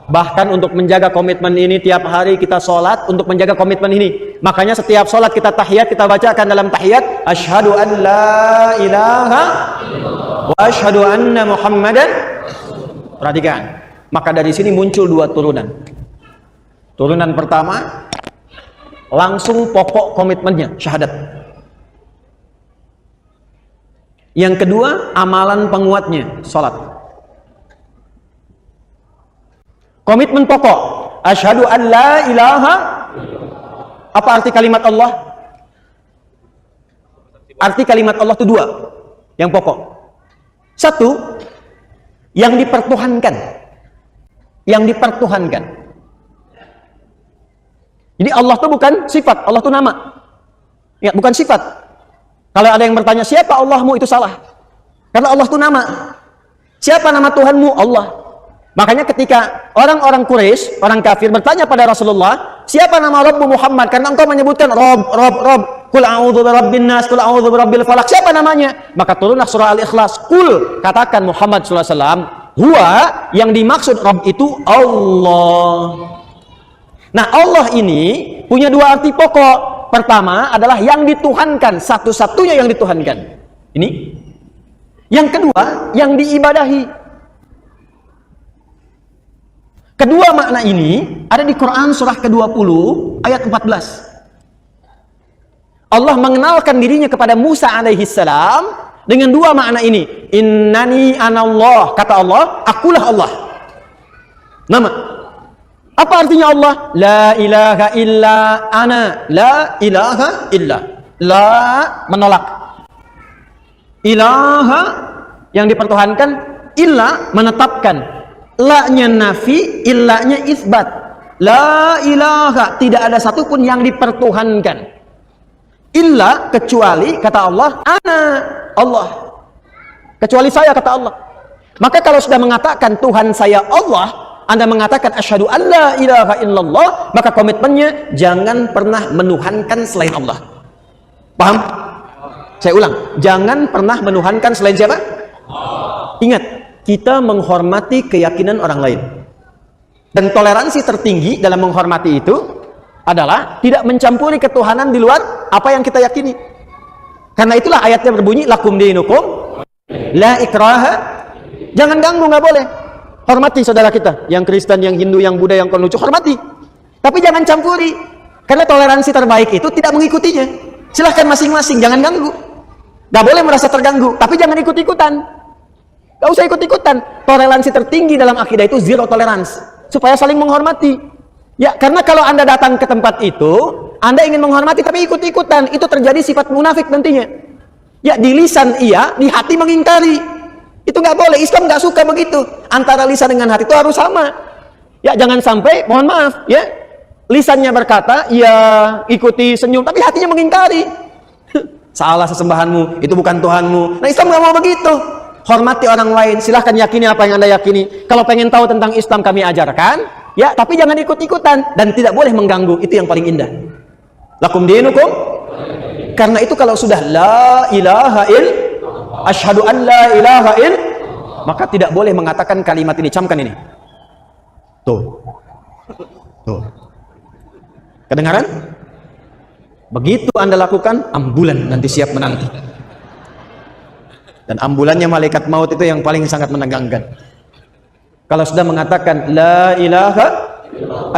Bahkan untuk menjaga komitmen ini tiap hari kita sholat untuk menjaga komitmen ini. Makanya setiap sholat kita tahiyat, kita bacakan dalam tahiyat asyhadu an la ilaha wa asyhadu anna muhammadan. Perhatikan. Maka dari sini muncul dua turunan. Turunan pertama langsung pokok komitmennya syahadat. Yang kedua amalan penguatnya sholat. Komitmen pokok asyhadu an la ilaha. Apa arti kalimat Allah? Arti kalimat Allah itu dua yang pokok. Satu, yang dipertuhankan. Yang dipertuhankan. Jadi Allah itu bukan sifat, Allah itu nama. Ya, bukan sifat. Kalau ada yang bertanya siapa Allahmu, itu salah. Karena Allah itu nama. Siapa nama Tuhanmu? Allah. Makanya ketika orang-orang Quraisy, orang kafir bertanya pada Rasulullah, siapa nama Rabbu Muhammad? Karena engkau menyebutkan Rob, Qul a'udzu birabbin nas, Qul a'udzu birabbil falaq. Siapa namanya? Maka turunlah surah Al-Ikhlas. Qul, katakan Muhammad sallallahu alaihi wasallam, huwa, yang dimaksud Rabb itu Allah. Nah, Allah ini punya dua arti pokok. Pertama adalah yang dituhankan, satu-satunya yang dituhankan. Ini. Yang kedua, yang diibadahi. Kedua makna ini ada di Quran surah ke-20 ayat 14. Allah mengenalkan dirinya kepada Musa alaihi salam dengan dua makna ini. Innani anallah, kata Allah, akulah Allah. Nama. Apa artinya Allah? La ilaha illa ana, la ilaha illa. La menolak. Ilaha yang dipertuhankan, illa menetapkan. La-nya nafi, illa-nya isbat. La ilaha, tidak ada satupun yang dipertuhankan. Illa, kecuali, kata Allah, ana, Allah. Kecuali saya, kata Allah. Maka kalau sudah mengatakan Tuhan saya Allah, Anda mengatakan asyhadu an la ilaha illallah, maka komitmennya jangan pernah menuhankan selain Allah. Paham? Saya ulang, jangan pernah menuhankan selain siapa? Ingat, kita menghormati keyakinan orang lain. Dan toleransi tertinggi dalam menghormati itu adalah tidak mencampuri ketuhanan di luar apa yang kita yakini. Karena itulah ayatnya berbunyi lakum dinukum la ikraha. Jangan ganggu, nggak boleh. Hormati saudara kita, yang Kristen, yang Hindu, yang Buddha, yang Konghucu, hormati. Tapi jangan campuri. Karena toleransi terbaik itu tidak mengikutinya. Silahkan masing-masing, jangan ganggu. Nggak boleh merasa terganggu, tapi jangan ikut-ikutan. Gak usah ikut-ikutan. Toleransi tertinggi dalam akidah itu zero tolerance, supaya saling menghormati. Ya, karena kalau Anda datang ke tempat itu, Anda ingin menghormati tapi ikut-ikutan, itu terjadi sifat munafik nantinya. Ya, di lisan iya, di hati mengingkari. Itu nggak boleh. Islam nggak suka begitu. Antara lisan dengan hati itu harus sama. Ya, jangan sampai, mohon maaf, ya, lisannya berkata, ya, ikuti, senyum, tapi hatinya mengingkari. Salah sesembahanmu, itu bukan Tuhanmu. Nah, Islam nggak mau begitu. Hormati orang lain, silahkan yakini apa yang Anda yakini. Kalau pengen tahu tentang Islam kami ajarkan, ya, tapi jangan ikut-ikutan dan tidak boleh mengganggu. Itu yang paling indah. Lakum dinukum. Karena itu kalau sudah la ilaha il, asyhadu an la ilaha il, maka tidak boleh mengatakan kalimat ini. Camkan ini. Tuh. Tuh. Kedengaran? Begitu Anda lakukan, ambulan nanti siap menanti. Dan ambulannya malaikat maut itu yang paling sangat menegangkan. Kalau sudah mengatakan la ilaha,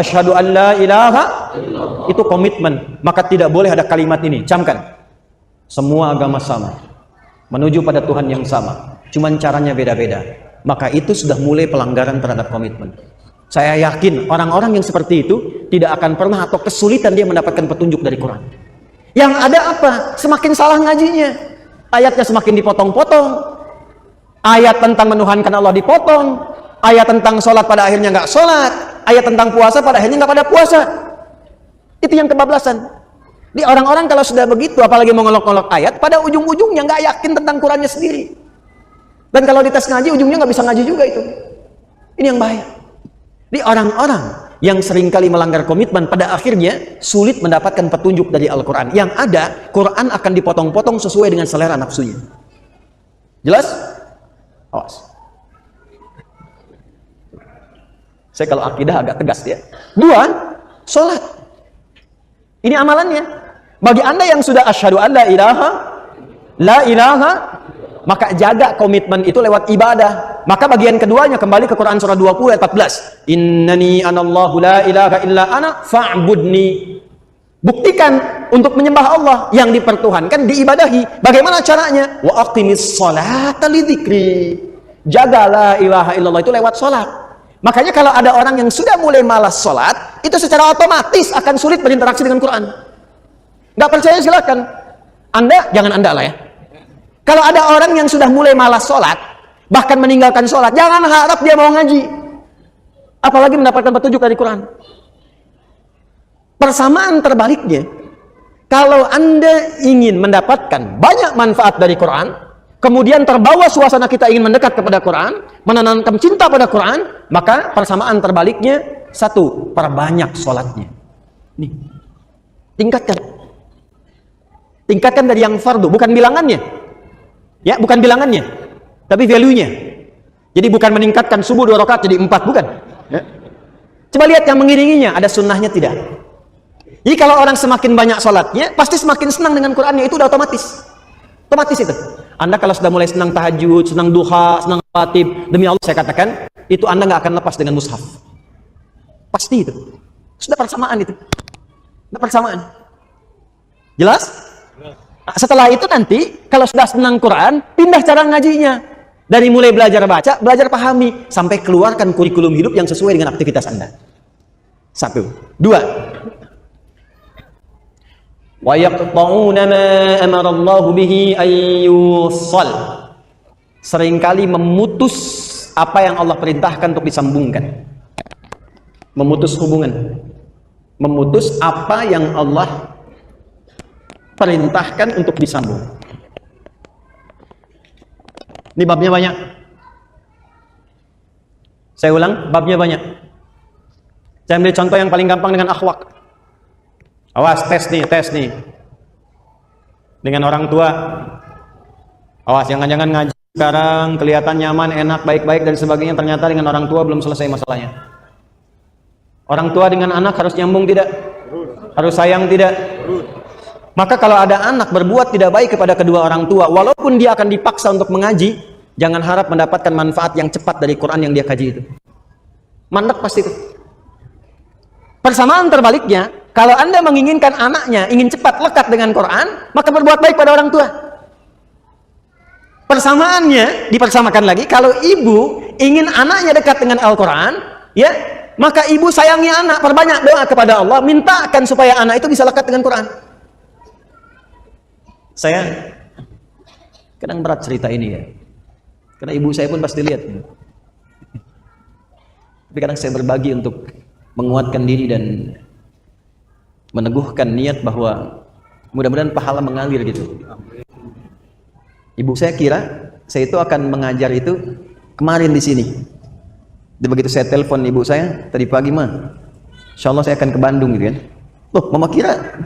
asyhadu an la ilaha, itu komitmen, maka tidak boleh ada kalimat ini. Camkan. Semua agama sama, menuju pada Tuhan yang sama, cuman caranya beda-beda. Maka itu sudah mulai pelanggaran terhadap komitmen. Saya yakin orang-orang yang seperti itu tidak akan pernah atau kesulitan dia mendapatkan petunjuk dari Quran. Yang ada apa? Semakin salah ngajinya. Ayatnya semakin dipotong-potong. Ayat tentang menuhankan Allah dipotong. Ayat tentang sholat pada akhirnya nggak sholat. Ayat tentang puasa pada akhirnya nggak pada puasa. Itu yang kebablasan. Di orang-orang kalau sudah begitu, apalagi mengolok-olok ayat, pada ujung-ujungnya nggak yakin tentang Qurannya sendiri. Dan kalau dites ngaji, ujungnya nggak bisa ngaji juga itu. Ini yang bahaya. Di orang-orang yang seringkali melanggar komitmen, pada akhirnya sulit mendapatkan petunjuk dari Al-Quran. Yang ada, Quran akan dipotong-potong sesuai dengan selera nafsunya. Jelas? Awas. Saya kalau akidah agak tegas ya. 2, sholat. Ini amalannya. Bagi Anda yang sudah asyhadu an la ilaha, maka jaga komitmen itu lewat ibadah. Maka bagian keduanya kembali ke Quran surah 20 ayat 14. Innani anallahu la ilaha illa ana fa'budni. Buktikan untuk menyembah Allah, yang dipertuhankan diibadahi. Bagaimana caranya? Wa aqimis sholata lidzikri. Jaga la ilaha illallah itu lewat sholat. Makanya kalau ada orang yang sudah mulai malas sholat, itu secara otomatis akan sulit berinteraksi dengan Quran. Nggak percaya silakan. Anda, jangan Anda lah ya. Kalau ada orang yang sudah mulai malas sholat, bahkan meninggalkan sholat, jangan harap dia mau ngaji. Apalagi mendapatkan petunjuk dari Quran. Persamaan terbaliknya, kalau Anda ingin mendapatkan banyak manfaat dari Quran, kemudian terbawa suasana kita ingin mendekat kepada Quran, menanamkan cinta pada Quran, maka persamaan terbaliknya, 1, perbanyak sholatnya. Nih, tingkatkan. Tingkatkan dari yang fardu, bukan bilangannya. Ya, bukan bilangannya, tapi value-nya. Jadi bukan meningkatkan subuh 2 rakaat jadi 4, bukan. Ya. Coba lihat yang mengiringinya, ada sunnahnya tidak. Jadi kalau orang semakin banyak sholatnya, pasti semakin senang dengan Qurannya, itu udah otomatis. Otomatis itu. Anda kalau sudah mulai senang tahajud, senang duha, senang khatib, demi Allah saya katakan, itu Anda nggak akan lepas dengan mushaf. Pasti itu. Sudah persamaan itu. Sudah persamaan. Jelas? Setelah itu nanti, kalau sudah senang Quran, pindah cara ngajinya. Dari mulai belajar baca, belajar pahami, sampai keluarkan kurikulum hidup yang sesuai dengan aktivitas Anda. 1. 2. Wa yaqta'una ma amara Allah bihi ayyussal. Seringkali memutus apa yang Allah perintahkan untuk disambungkan. Memutus hubungan. Memutus apa yang Allah perintahkan untuk disambung. Ini babnya banyak. Saya ulang, babnya banyak. Saya ambil contoh yang paling gampang dengan akhlak. Awas, tes nih. Dengan orang tua. Awas, jangan-jangan ngaji sekarang kelihatan nyaman, enak, baik-baik dan sebagainya, ternyata dengan orang tua belum selesai masalahnya. Orang tua dengan anak harus nyambung tidak? Harus sayang tidak? Maka kalau ada anak berbuat tidak baik kepada kedua orang tua, walaupun dia akan dipaksa untuk mengaji, jangan harap mendapatkan manfaat yang cepat dari Quran yang dia kaji itu. Mandek pasti itu. Persamaan terbaliknya, kalau Anda menginginkan anaknya ingin cepat lekat dengan Quran, maka berbuat baik pada orang tua. Persamaannya dipersamakan lagi, kalau ibu ingin anaknya dekat dengan Al-Quran, ya, Maka ibu sayangi anak, perbanyak doa kepada Allah, mintakan supaya anak itu bisa lekat dengan Quran. Saya kadang berat cerita ini ya, karena ibu saya pun pasti lihat. Tapi kadang saya berbagi untuk menguatkan diri dan meneguhkan niat bahwa mudah-mudahan pahala mengalir gitu. Ibu saya kira saya itu akan mengajar itu kemarin di sini. Begitu saya telepon ibu saya tadi pagi, mah, insya Allah saya akan ke Bandung gitu kan. Loh, mama kira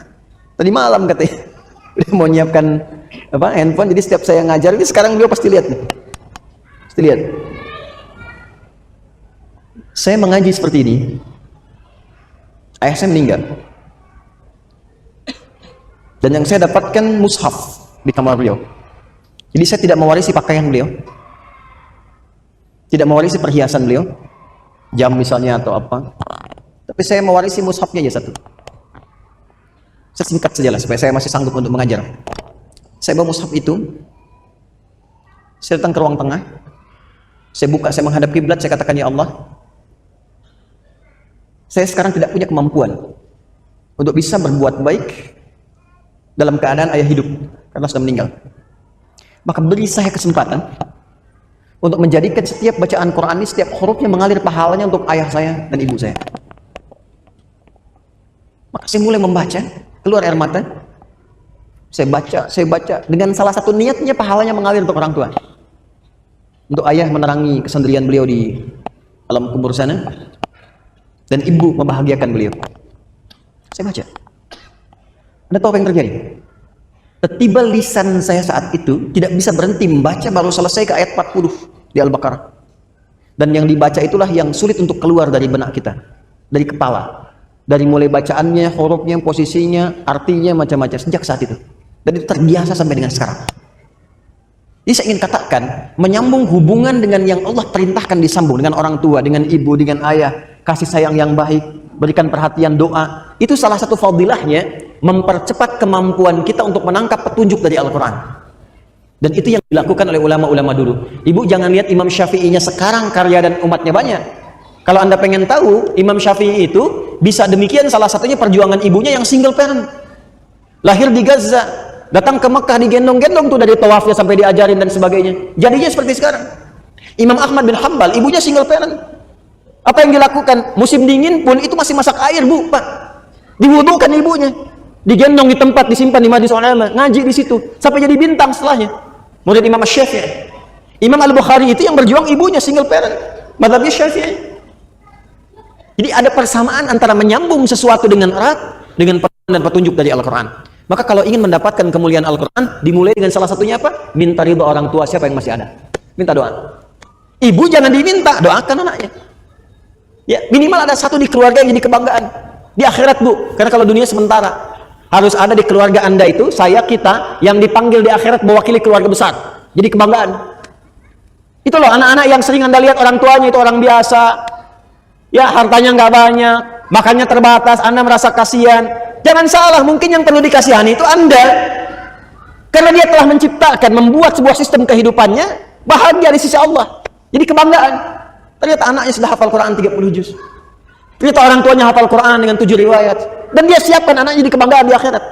tadi malam katanya udah mau nyiapkan handphone, jadi setiap saya ngajar ini sekarang beliau pasti lihat nih. Pasti lihat. Saya mengaji seperti ini. Ayah saya meninggal. Dan yang saya dapatkan mushaf di kamar beliau. Jadi saya tidak mewarisi pakaian beliau, tidak mewarisi perhiasan beliau, jam misalnya atau apa. Tapi saya mewarisi mushafnya aja satu. Saya singkat saja lah supaya saya masih sanggup untuk mengajar. Saya bawa mushaf itu, saya datang ke ruang tengah, saya buka, saya menghadap kiblat, saya katakan, ya Allah, saya sekarang tidak punya kemampuan untuk bisa berbuat baik dalam keadaan ayah hidup karena sudah meninggal. Maka beri saya kesempatan untuk menjadikan setiap bacaan Quran ini, setiap hurufnya mengalir pahalanya untuk ayah saya dan ibu saya. Maka saya mulai membaca, keluar air mata. Saya baca dengan salah satu niatnya pahalanya mengalir untuk orang tua. Untuk ayah menerangi kesendirian beliau di alam kubur sana, dan ibu membahagiakan beliau. Saya baca. Anda tahu apa yang terjadi? Tiba lisan saya saat itu tidak bisa berhenti membaca, baru selesai ke ayat 40 di Al-Baqarah. Dan yang dibaca itulah yang sulit untuk keluar dari benak kita, dari kepala. Dari mulai bacaannya, hurufnya, posisinya, artinya, macam-macam sejak saat itu. Dan itu terbiasa sampai dengan sekarang. Jadi saya ingin katakan, menyambung hubungan dengan yang Allah perintahkan disambung dengan orang tua, dengan ibu, dengan ayah, kasih sayang yang baik, berikan perhatian, doa. Itu salah satu fadilahnya, mempercepat kemampuan kita untuk menangkap petunjuk dari Al-Quran. Dan itu yang dilakukan oleh ulama-ulama dulu. Ibu jangan lihat Imam Syafi'inya sekarang karya dan umatnya banyak. Kalau Anda pengen tahu, Imam Syafi'i itu bisa demikian, salah satunya perjuangan ibunya yang single parent. Lahir di Gaza, datang ke Mekah digendong-gendong tuh dari tawafnya sampai diajarin dan sebagainya. Jadinya seperti sekarang. Imam Ahmad bin Hanbal, ibunya single parent. Apa yang dilakukan? Musim dingin pun itu masih masak air, Bu, Pak. Diwudukan ibunya. Digendong di tempat, disimpan di majlis ulama, ngaji di situ sampai jadi bintang setelahnya. Murid Imam Syafi'i. Imam Al-Bukhari itu yang berjuang ibunya single parent, mazhabnya Syafi'i. Jadi ada persamaan antara menyambung sesuatu dengan erat dengan petunjuk dan petunjuk dari Al-Quran. Maka kalau ingin mendapatkan kemuliaan Al-Quran, dimulai dengan salah satunya apa? Minta ridho orang tua siapa yang masih ada. Minta doa. Ibu jangan diminta, doakan anaknya. Ya, minimal ada satu di keluarga yang jadi kebanggaan. Di akhirat, Bu, karena kalau dunia sementara. Harus ada di keluarga Anda itu, saya, kita, yang dipanggil di akhirat mewakili keluarga besar. Jadi kebanggaan. Itu loh anak-anak yang sering Anda lihat orang tuanya itu orang biasa. Ya, hartanya nggak banyak, makannya terbatas, Anda merasa kasihan. Jangan salah, mungkin yang perlu dikasihani itu Anda. Karena dia telah menciptakan, membuat sebuah sistem kehidupannya, bahagia di sisi Allah. Jadi kebanggaan. Ternyata anaknya sudah hafal Quran 30 juz. Ternyata orang tuanya hafal Quran dengan 7 riwayat. Dan dia siapkan anaknya di kebanggaan di akhirat.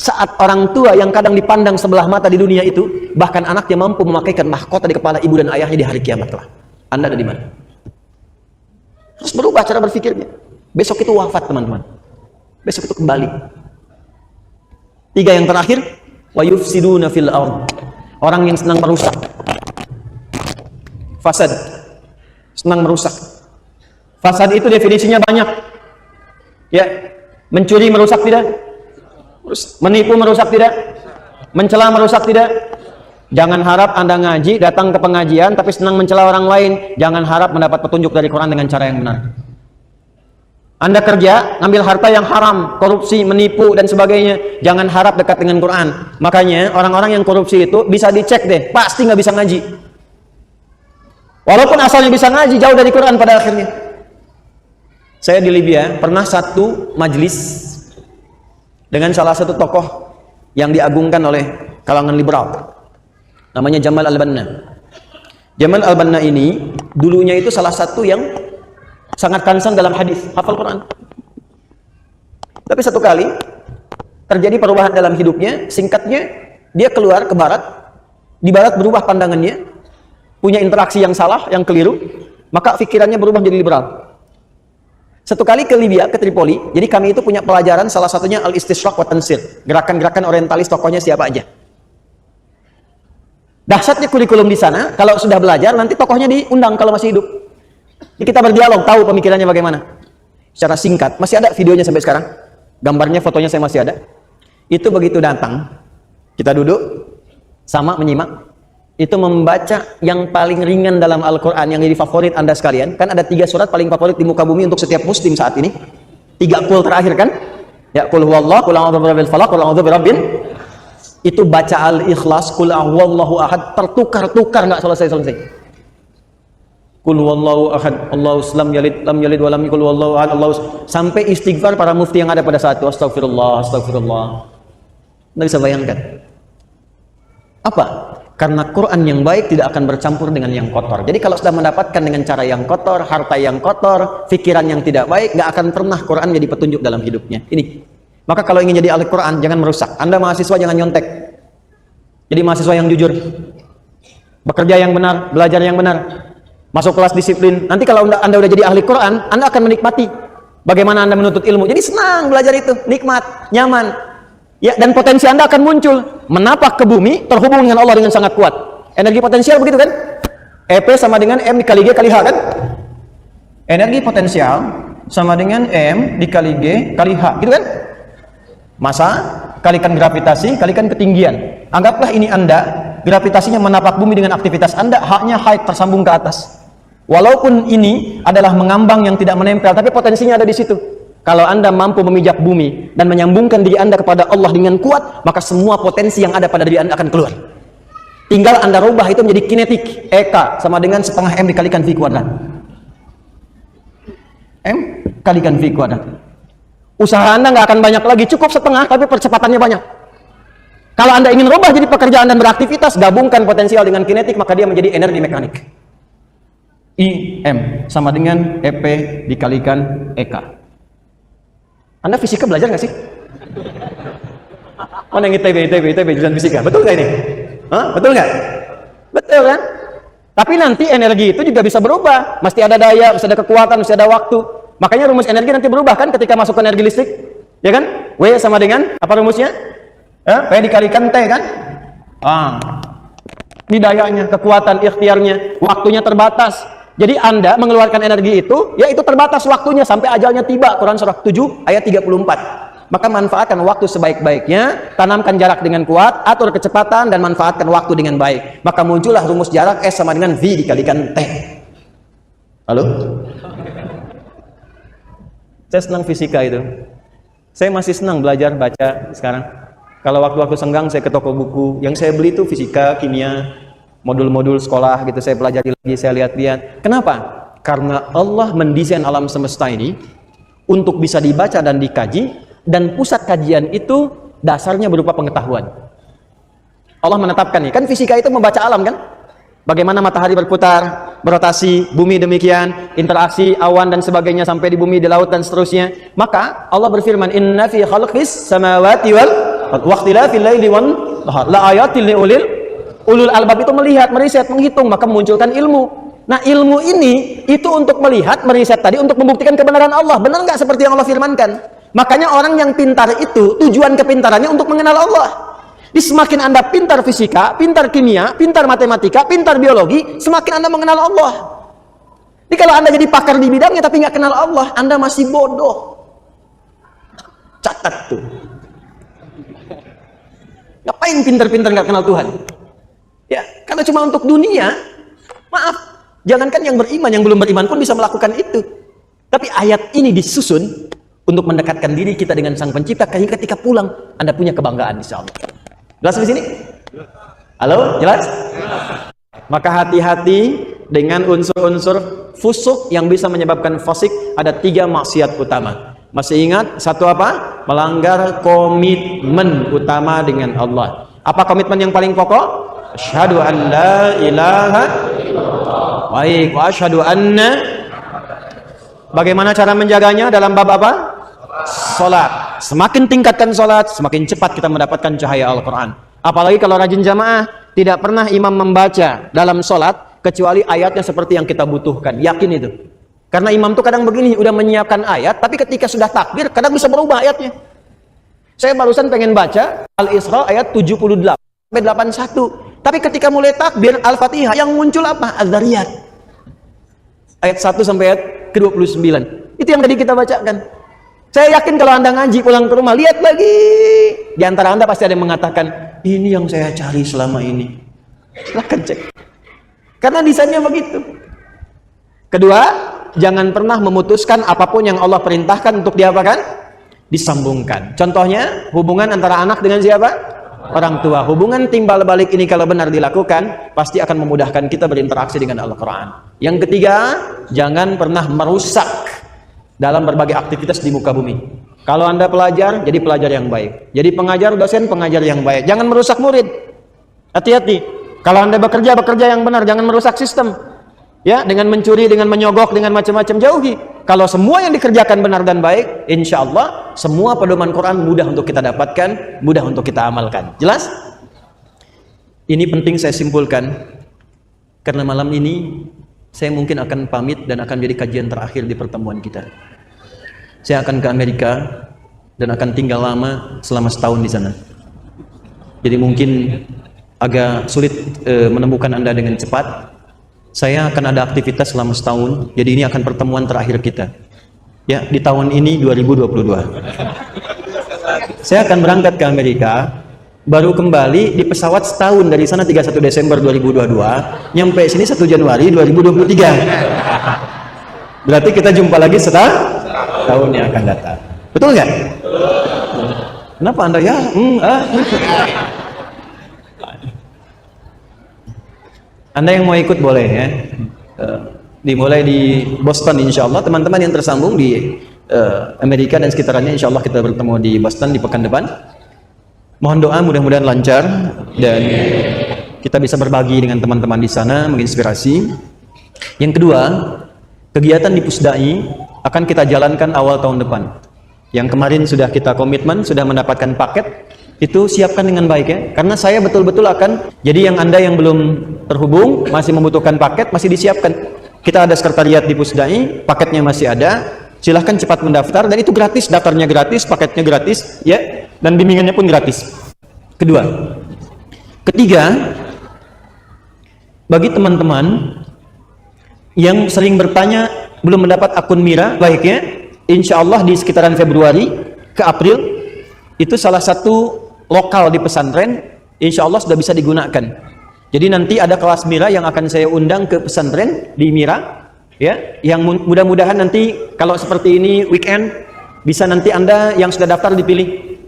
Saat orang tua yang kadang dipandang sebelah mata di dunia itu, bahkan anaknya mampu memakaikan mahkota di kepala ibu dan ayahnya di hari kiamat kelak. Anda ada di mana? Terus berubah cara berpikirnya. Besok itu wafat, teman-teman. Besok itu kembali. 3 yang terakhir, wa yufsiduna fil ardh. Orang yang senang merusak. Fasad. Senang merusak. Fasad itu definisinya banyak. Ya, mencuri merusak tidak? Menipu merusak tidak? Mencela merusak tidak? Jangan harap Anda ngaji, datang ke pengajian tapi senang mencela orang lain. Jangan harap mendapat petunjuk dari Quran dengan cara yang benar. Anda kerja, ngambil harta yang haram, korupsi, menipu dan sebagainya. Jangan harap dekat dengan Quran. Makanya orang-orang yang korupsi itu bisa dicek deh, pasti nggak bisa ngaji. Walaupun asalnya bisa ngaji, jauh dari Quran pada akhirnya. Saya di Libya pernah satu majelis dengan salah satu tokoh yang diagungkan oleh kalangan liberal. Namanya Jamal Al-Banna. Jamal Al-Banna ini dulunya itu salah satu yang sangat concern dalam hadis, hafal Quran. Tapi satu kali terjadi perubahan dalam hidupnya, singkatnya dia keluar ke barat, di barat berubah pandangannya, punya interaksi yang salah, yang keliru, maka pikirannya berubah menjadi liberal. Satu kali ke Libya, ke Tripoli, jadi kami itu punya pelajaran salah satunya al-istishraq wa tansir, gerakan-gerakan orientalis, tokohnya siapa aja. Dahsyatnya kurikulum di sana, kalau sudah belajar nanti tokohnya diundang kalau masih hidup. Jadi kita berdialog, tahu pemikirannya bagaimana. Secara singkat, masih ada videonya sampai sekarang. Gambarnya, fotonya saya masih ada. Itu begitu datang, kita duduk sama menyimak. Itu membaca yang paling ringan dalam Al-Quran, yang jadi favorit Anda sekalian. Kan ada 3 surat paling favorit di muka bumi untuk setiap muslim saat ini. 3 qul terakhir kan? Ya, qul huwallah, qul a'udzu birabbil falaq, qul a'udzu birabbin. Itu baca Al-Ikhlas, qul huwallahu ahad, tertukar-tukar nggak selesai-selesai. Qul huwallahu ahad, Allahus lam yalid wa lam yakul huwallahu ahad, sampai istighfar para mufti yang ada pada saat itu, astagfirullah, astagfirullah. Anda bisa bayangkan. Apa? Karena Quran yang baik tidak akan bercampur dengan yang kotor. Jadi kalau sudah mendapatkan dengan cara yang kotor, harta yang kotor, pikiran yang tidak baik, nggak akan pernah Quran jadi petunjuk dalam hidupnya. Ini. Maka kalau ingin jadi ahli Quran, jangan merusak. Anda mahasiswa jangan nyontek. Jadi mahasiswa yang jujur. Bekerja yang benar, belajar yang benar. Masuk kelas disiplin. Nanti kalau Anda udah jadi ahli Quran, Anda akan menikmati bagaimana Anda menuntut ilmu. Jadi senang belajar itu, nikmat, nyaman. Ya, dan potensi Anda akan muncul. Menapak ke bumi, terhubung dengan Allah dengan sangat kuat. Energi potensial begitu kan? EP sama dengan M dikali G kali H kan? Energi potensial sama dengan M dikali G kali H, gitu kan? Massa kalikan gravitasi kalikan ketinggian. Anggaplah ini Anda, gravitasinya menapak bumi dengan aktivitas Anda, H-nya height tersambung ke atas. Walaupun ini adalah mengambang yang tidak menempel, tapi potensinya ada di situ. Kalau Anda mampu memijak bumi dan menyambungkan diri Anda kepada Allah dengan kuat, maka semua potensi yang ada pada diri Anda akan keluar. Tinggal Anda rubah itu menjadi kinetik. EK sama dengan setengah M dikalikan V kuadrat. M kalikan V kuadrat. Usaha Anda nggak akan banyak lagi, cukup setengah, tapi percepatannya banyak. Kalau Anda ingin rubah jadi pekerjaan dan beraktivitas, gabungkan potensial dengan kinetik, maka dia menjadi energi mekanik. IM sama dengan EP dikalikan EK. Anda fisika belajar nggak sih? Mana yang ITB jurusan fisika? Betul nggak ini? Hah? Betul nggak? Betul kan? Tapi nanti energi itu juga bisa berubah. Mesti ada daya, mesti ada kekuatan, mesti ada waktu. Makanya rumus energi nanti berubah kan ketika masuk ke energi listrik. Ya kan? W sama dengan apa rumusnya? P dikalikan T kan? Ini dayanya, kekuatan, ikhtiarnya, waktunya terbatas. Jadi Anda mengeluarkan energi itu, ya itu terbatas waktunya sampai ajalnya tiba. Quran surah 7 ayat 34. Maka manfaatkan waktu sebaik-baiknya, tanamkan jarak dengan kuat, atur kecepatan dan manfaatkan waktu dengan baik. Maka muncullah rumus jarak S sama dengan V dikalikan T. Halo? Saya senang fisika itu. Saya masih senang belajar baca sekarang. Kalau waktu-waktu senggang saya ke toko buku, yang saya beli itu fisika, kimia, modul-modul sekolah gitu, saya pelajari lagi, saya lihat-lihat. Kenapa? Karena Allah mendesain alam semesta ini untuk bisa dibaca dan dikaji, dan pusat kajian itu dasarnya berupa pengetahuan. Allah menetapkan nih, kan fisika itu membaca alam kan? Bagaimana matahari berputar, berotasi, bumi demikian, interaksi awan dan sebagainya sampai di bumi, di laut dan seterusnya. Maka Allah berfirman, "Inna fi khalqis samawati wal waqtilafil laili wan nahar la ayatil ulul albab." Itu melihat, meriset, menghitung, maka memunculkan ilmu. Nah, ilmu ini itu untuk melihat, meriset tadi untuk membuktikan kebenaran Allah. Benar nggak seperti yang Allah firmankan? Makanya orang yang pintar itu tujuan kepintarannya untuk mengenal Allah. Di semakin Anda pintar fisika, pintar kimia, pintar matematika, pintar biologi, semakin Anda mengenal Allah. Jadi kalau Anda jadi pakar di bidangnya tapi nggak kenal Allah, Anda masih bodoh. Catat tuh. Ngapain pintar-pintar nggak kenal Tuhan? Ya, kalau cuma untuk dunia, maaf, jangankan yang beriman, yang belum beriman pun bisa melakukan itu. Tapi ayat ini disusun untuk mendekatkan diri kita dengan Sang Pencipta, sehingga ketika pulang Anda punya kebanggaan insya Allah. Jelas di sini? Halo, jelas? Maka hati-hati dengan unsur-unsur fusuk yang bisa menyebabkan fasik. Ada 3 maksiat utama. Masih ingat satu apa? Melanggar komitmen utama dengan Allah. Apa komitmen yang paling pokok? Asyhadu an la ilaha illallah. Baik, wa asyhadu anna Bagaimana cara menjaganya dalam bab apa? Salat. Semakin tingkatkan salat, semakin cepat kita mendapatkan cahaya Al-Quran. Apalagi kalau rajin jamaah, tidak pernah imam membaca dalam salat kecuali ayatnya seperti yang kita butuhkan. Yakin itu. Karena imam tuh kadang begini, udah menyiapkan ayat, tapi ketika sudah takbir, kadang bisa berubah ayatnya. Saya barusan pengen baca Al-Isra ayat 78 sampai 81. Tapi ketika mulai takbir Al-Fatihah, yang muncul apa? Az-Zariyat. Ayat 1 sampai ayat ke-29. Itu yang tadi kita bacakan. Saya yakin kalau Anda ngaji pulang ke rumah, lihat lagi. Di antara Anda pasti ada yang mengatakan, ini yang saya cari selama ini. Silahkan cek. Karena desainnya begitu. Kedua, jangan pernah memutuskan apapun yang Allah perintahkan untuk diapakan? Disambungkan. Contohnya, hubungan antara anak dengan siapa? Orang tua. Hubungan timbal balik ini kalau benar dilakukan, pasti akan memudahkan kita berinteraksi dengan Al-Quran. Yang ketiga, jangan pernah merusak dalam berbagai aktivitas di muka bumi. Kalau Anda pelajar, jadi pelajar yang baik. Jadi pengajar, dosen, pengajar yang baik. Jangan merusak murid. Hati-hati. Kalau Anda bekerja, bekerja yang benar. Jangan merusak sistem. Ya, dengan mencuri, dengan menyogok, dengan macam-macam, jauhi. Kalau semua yang dikerjakan benar dan baik, insya Allah semua pedoman Quran mudah untuk kita dapatkan, mudah untuk kita amalkan. Jelas? Ini penting saya simpulkan, karena malam ini saya mungkin akan pamit dan akan jadi kajian terakhir di pertemuan kita. Saya akan ke Amerika dan akan tinggal lama selama setahun di sana. Jadi mungkin agak sulit menemukan Anda dengan cepat. Saya akan ada aktivitas selama setahun, jadi ini akan pertemuan terakhir kita. Ya, di tahun ini 2022. Saya akan berangkat ke Amerika, baru kembali di pesawat setahun dari sana 31 Desember 2022, nyampe sini 1 Januari 2023. Berarti kita jumpa lagi setelah tahun yang akan datang. Betul nggak? Kenapa Anda ya? Anda yang mau ikut boleh ya. Dimulai di Boston insya Allah. Teman-teman yang tersambung di Amerika dan sekitarnya, insya Allah kita bertemu di Boston di pekan depan. Mohon doa mudah-mudahan lancar dan kita bisa berbagi dengan teman-teman di sana, menginspirasi. Yang kedua, kegiatan di Pusdai akan kita jalankan awal tahun depan. Yang kemarin sudah kita komitmen, sudah mendapatkan paket. Itu siapkan dengan baik ya, karena saya betul-betul akan, jadi yang Anda yang belum terhubung, masih membutuhkan paket, masih disiapkan. Kita ada sekretariat di Pusdai, paketnya masih ada, silahkan cepat mendaftar, dan itu gratis, daftarnya gratis, paketnya gratis, ya, dan bimbingannya pun gratis. Kedua. Ketiga, bagi teman-teman yang sering bertanya, belum mendapat akun Mira, baiknya, insya Allah di sekitaran Februari ke April, itu salah satu lokal di pesantren, insya Allah sudah bisa digunakan. Jadi nanti ada kelas Mira yang akan saya undang ke pesantren di Mira, ya, yang mudah-mudahan nanti kalau seperti ini weekend bisa nanti Anda yang sudah daftar dipilih.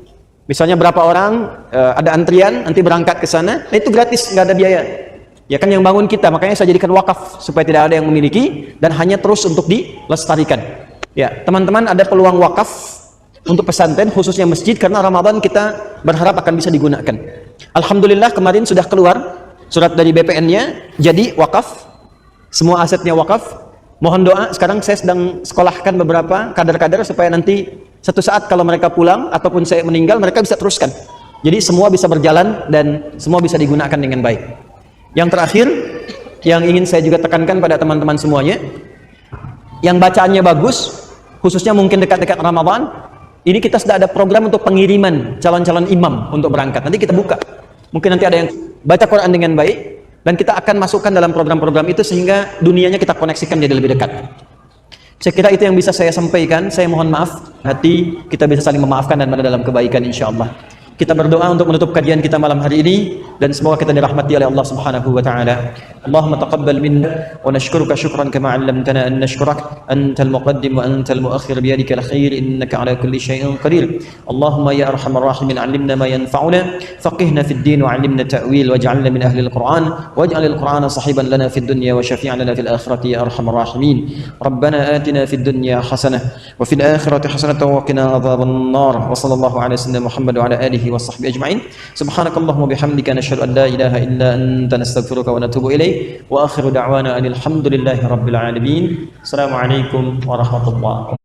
Misalnya berapa orang, ada antrian, nanti berangkat ke sana, nah itu gratis, nggak ada biaya. Ya kan yang bangun kita, makanya saya jadikan wakaf supaya tidak ada yang memiliki dan hanya terus untuk dilestarikan. Ya, teman-teman ada peluang wakaf untuk pesantren khususnya masjid karena Ramadan kita berharap akan bisa digunakan. Alhamdulillah kemarin sudah keluar surat dari BPN-nya, jadi wakaf, semua asetnya wakaf. Mohon doa, sekarang saya sedang sekolahkan beberapa kader-kader supaya nanti satu saat kalau mereka pulang ataupun saya meninggal mereka bisa teruskan. Jadi semua bisa berjalan dan semua bisa digunakan dengan baik. Yang terakhir yang ingin saya juga tekankan pada teman-teman semuanya, yang bacaannya bagus, khususnya mungkin dekat-dekat Ramadan, ini kita sudah ada program untuk pengiriman calon-calon imam untuk berangkat. Nanti kita buka. Mungkin nanti ada yang baca Quran dengan baik dan kita akan masukkan dalam program-program itu sehingga dunianya kita koneksikan jadi lebih dekat. Saya kira itu yang bisa saya sampaikan. Saya mohon maaf. Hati kita bisa saling memaafkan dan berada dalam kebaikan insya Allah. Kita berdoa untuk menutup kajian kita malam hari ini dan semoga kita dirahmati oleh Allah Subhanahu wa taala. Allahumma taqabbal minna wa nashkuruka syukran kama 'allamtana an nashkurak antal muqaddim wa antal muakhir bi yadika al-khair innaka 'ala kulli shay'in qadir. Allahumma ya arhamar rahimin 'allimna ma yanfa'una faqihna fid din wa 'allimna ta'wil waj'alna min ahli al-Qur'an waj'al al-Qur'ana sahiban lana fid dunya wa syafi'an lana fil akhirati ya arhamar rahimin. Rabbana atina fid dunya hasanah wa fil akhirati hasanatan wa qina adhaban nar. Wa sallallahu ala sayyidina Muhammad wa ala alihi alihi washabbihi ajma'in. Subhanakallahumma bihamdika nashhadu an la ilaha illa anta nastaghfiruka wa natubu ilaik. Wa akhiru da'wana alhamdulillahi rabbil alamin. Assalamualaikum warahmatullahi wabarakatuh.